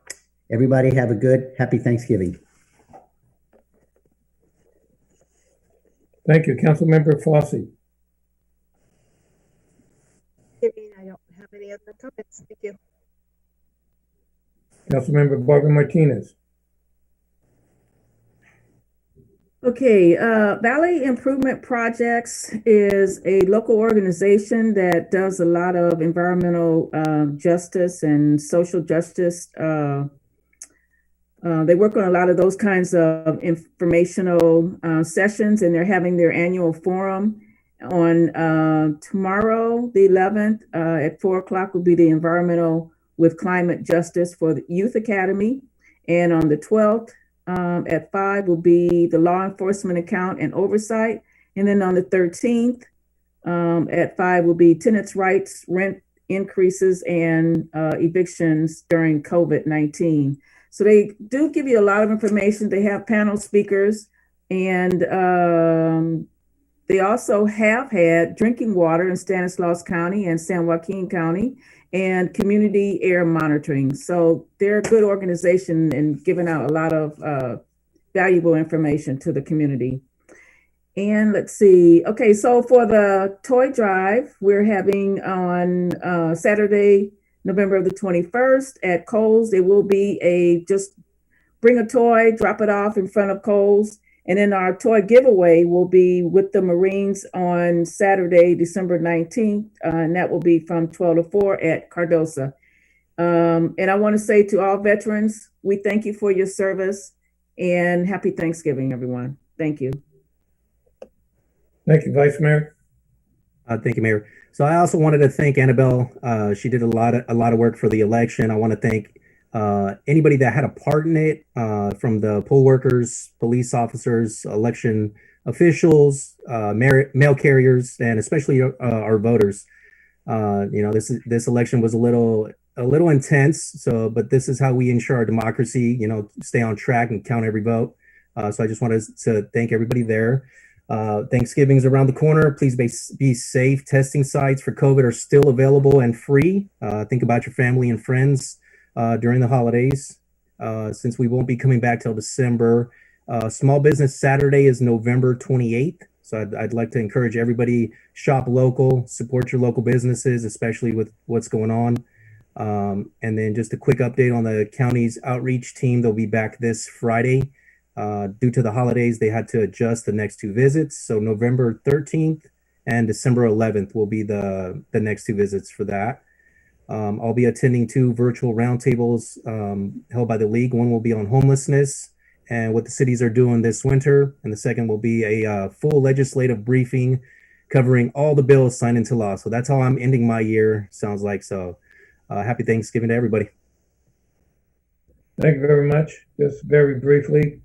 everybody have a good, happy Thanksgiving. Thank you. Councilmember Fosse? I don't have any other comments. Thank you. Councilmember Barbara Martinez? Okay, Valley Improvement Projects is a local organization that does a lot of environmental justice and social justice. They work on a lot of those kinds of informational sessions, and they're having their annual forum on tomorrow, the 11th, at 4 o'clock will be the Environmental with Climate Justice for the Youth Academy. And on the 12th, at 5 will be the Law Enforcement Account and Oversight. And then on the 13th, at 5 will be tenants' rights, rent increases, and evictions during COVID-19. So they do give you a lot of information. They have panel speakers, and they also have had drinking water in Stanislaus County and San Joaquin County and community air monitoring. So they're a good organization and giving out a lot of valuable information to the community. And let's see. Okay, so for the toy drive, we're having on Saturday, November the 21st at Kohl's. There will be just bring a toy, drop it off in front of Kohl's. And then our toy giveaway will be with the Marines on Saturday, December 19th. And that will be from 12 to 4 at Cardosa. And I want to say to all veterans, we thank you for your service and happy Thanksgiving, everyone. Thank you. Thank you, Vice Mayor. Thank you, Mayor. So I also wanted to thank Annabelle. She did a lot of work for the election. I want to thank anybody that had a part in it, from the poll workers, police officers, election officials, mail carriers, and especially our voters. This election was a little intense. So, but this is how we ensure our democracy. Stay on track and count every vote. So I just wanted to thank everybody there. Thanksgiving's around the corner. Please be safe. Testing sites for COVID are still available and free. Think about your family and friends during the holidays, since we won't be coming back till December. Small Business Saturday is November 28th. So I'd like to encourage everybody, shop local, support your local businesses, especially with what's going on. And then just a quick update on the county's outreach team. They'll be back this Friday. Due to the holidays, they had to adjust the next two visits. So November 13th and December 11th will be the next two visits for that. I'll be attending two virtual roundtables held by the league. One will be on homelessness and what the cities are doing this winter. And the second will be a full legislative briefing covering all the bills signed into law. So that's how I'm ending my year, sounds like. So happy Thanksgiving to everybody. Thank you very much. Just very briefly,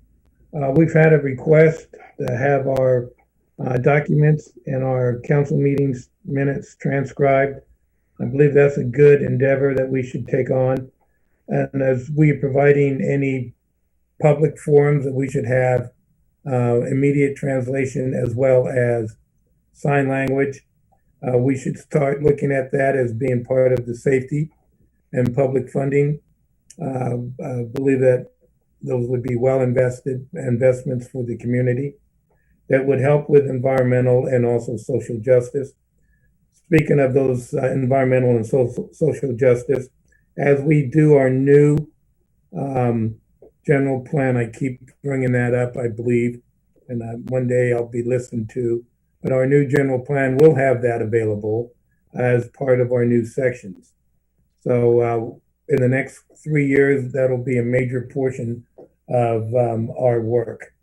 we've had a request to have our documents and our council meetings minutes transcribed. I believe that's a good endeavor that we should take on. And as we are providing any public forums, that we should have immediate translation as well as sign language. We should start looking at that as being part of the safety and public funding. I believe that those would be well invested investments for the community that would help with environmental and also social justice. Speaking of those environmental and social justice, as we do our new general plan, I keep bringing that up, I believe, and one day I'll be listened to, but our new general plan will have that available as part of our new sections. So in the next 3 years, that'll be a major portion of our work.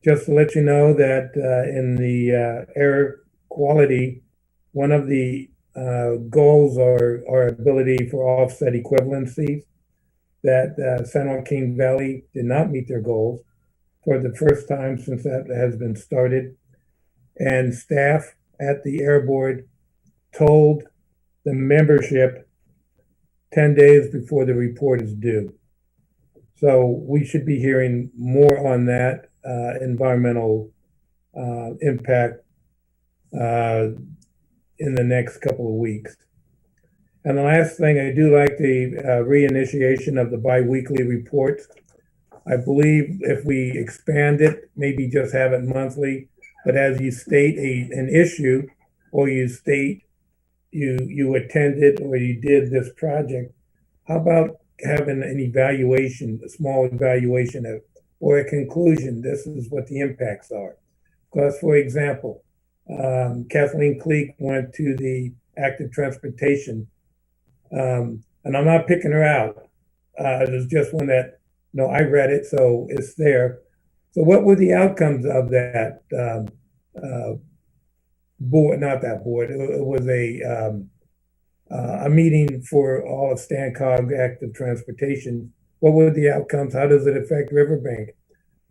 Just to let you know that in the air quality, one of the goals are our ability for offset equivalencies, that San Joaquin Valley did not meet their goals for the first time since that has been started. And staff at the Air Board told the membership 10 days before the report is due. So we should be hearing more on that environmental impact in the next couple of weeks. And the last thing, I do like the reinitiation of the biweekly reports. I believe if we expand it, maybe just have it monthly, but as you state an issue, or you state you attended or you did this project, how about having an evaluation, a small evaluation of or a conclusion, this is what the impacts are. Because, for example, Kathleen Cleek went to the active transportation, and I'm not picking her out. It was just one that, I read it, so it's there. So what were the outcomes of that board? Not that board. It was a meeting for all of Stancog active transportation. What were the outcomes? How does it affect Riverbank?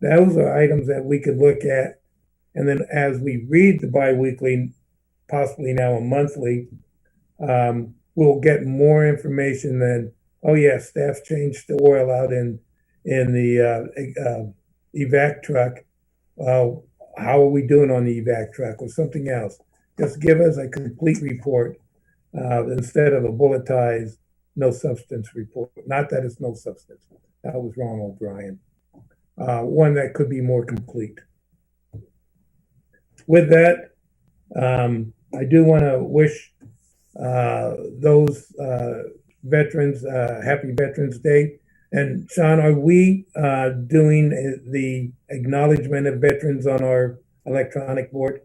Those are items that we could look at. And then as we read the biweekly, possibly now a monthly, we'll get more information than, oh yeah, staff changed the oil out in the evac truck. How are we doing on the evac truck or something else? Just give us a complete report instead of a bulletized, no substance report. Not that it's no substance. That was wrong, O'Brien. One that could be more complete. With that, I do want to wish those veterans happy Veterans Day. And Sean, are we doing the acknowledgement of veterans on our electronic board?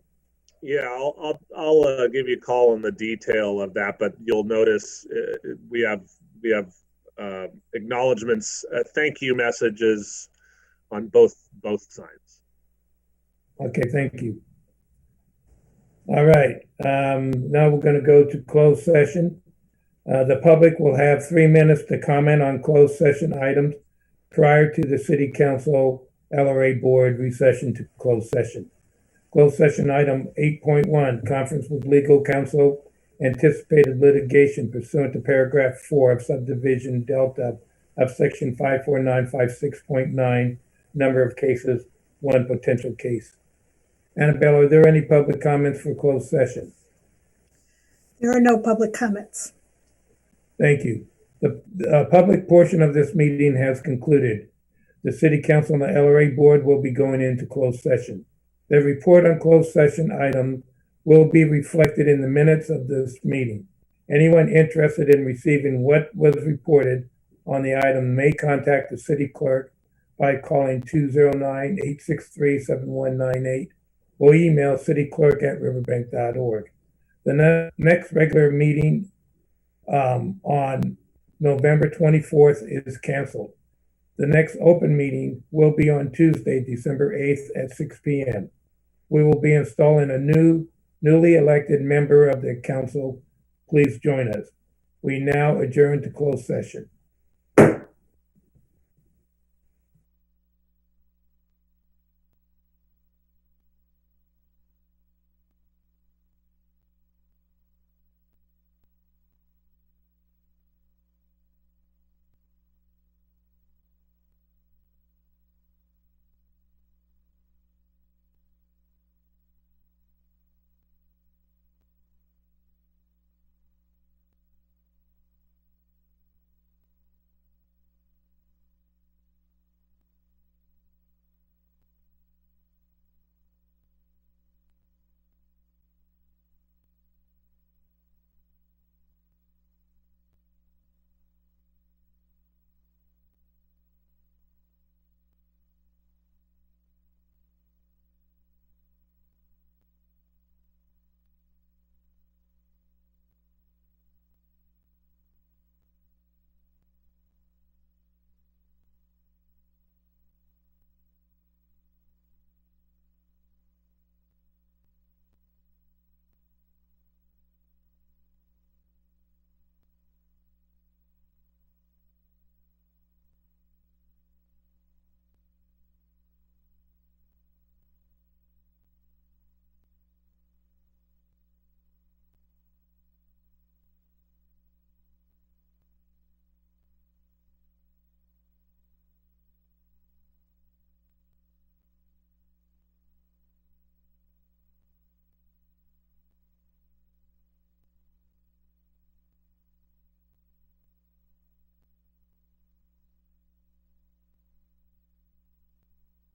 Yeah, I'll give you a call on the detail of that, but you'll notice we have acknowledgements, thank you messages on both sides. Okay, thank you. All right, now we're going to go to closed session. The public will have 3 minutes to comment on closed session items prior to the City Council LRA Board recession to closed session. Closed session item 8.1, conference with legal counsel, anticipated litigation pursuant to paragraph 4 of subdivision Delta of section 54956.9, number of cases, 1 potential case. Annabelle, are there any public comments for closed session? There are no public comments. Thank you. The public portion of this meeting has concluded. The City Council and the LRA Board will be going into closed session. The report on closed session item will be reflected in the minutes of this meeting. Anyone interested in receiving what was reported on the item may contact the city clerk by calling 209-863-7198 or email cityclerk@riverbank.org. The next regular meeting on November 24th is canceled. The next open meeting will be on Tuesday, December 8th at 6 p.m. We will be installing a newly elected member of the council. Please join us. We now adjourn to closed session.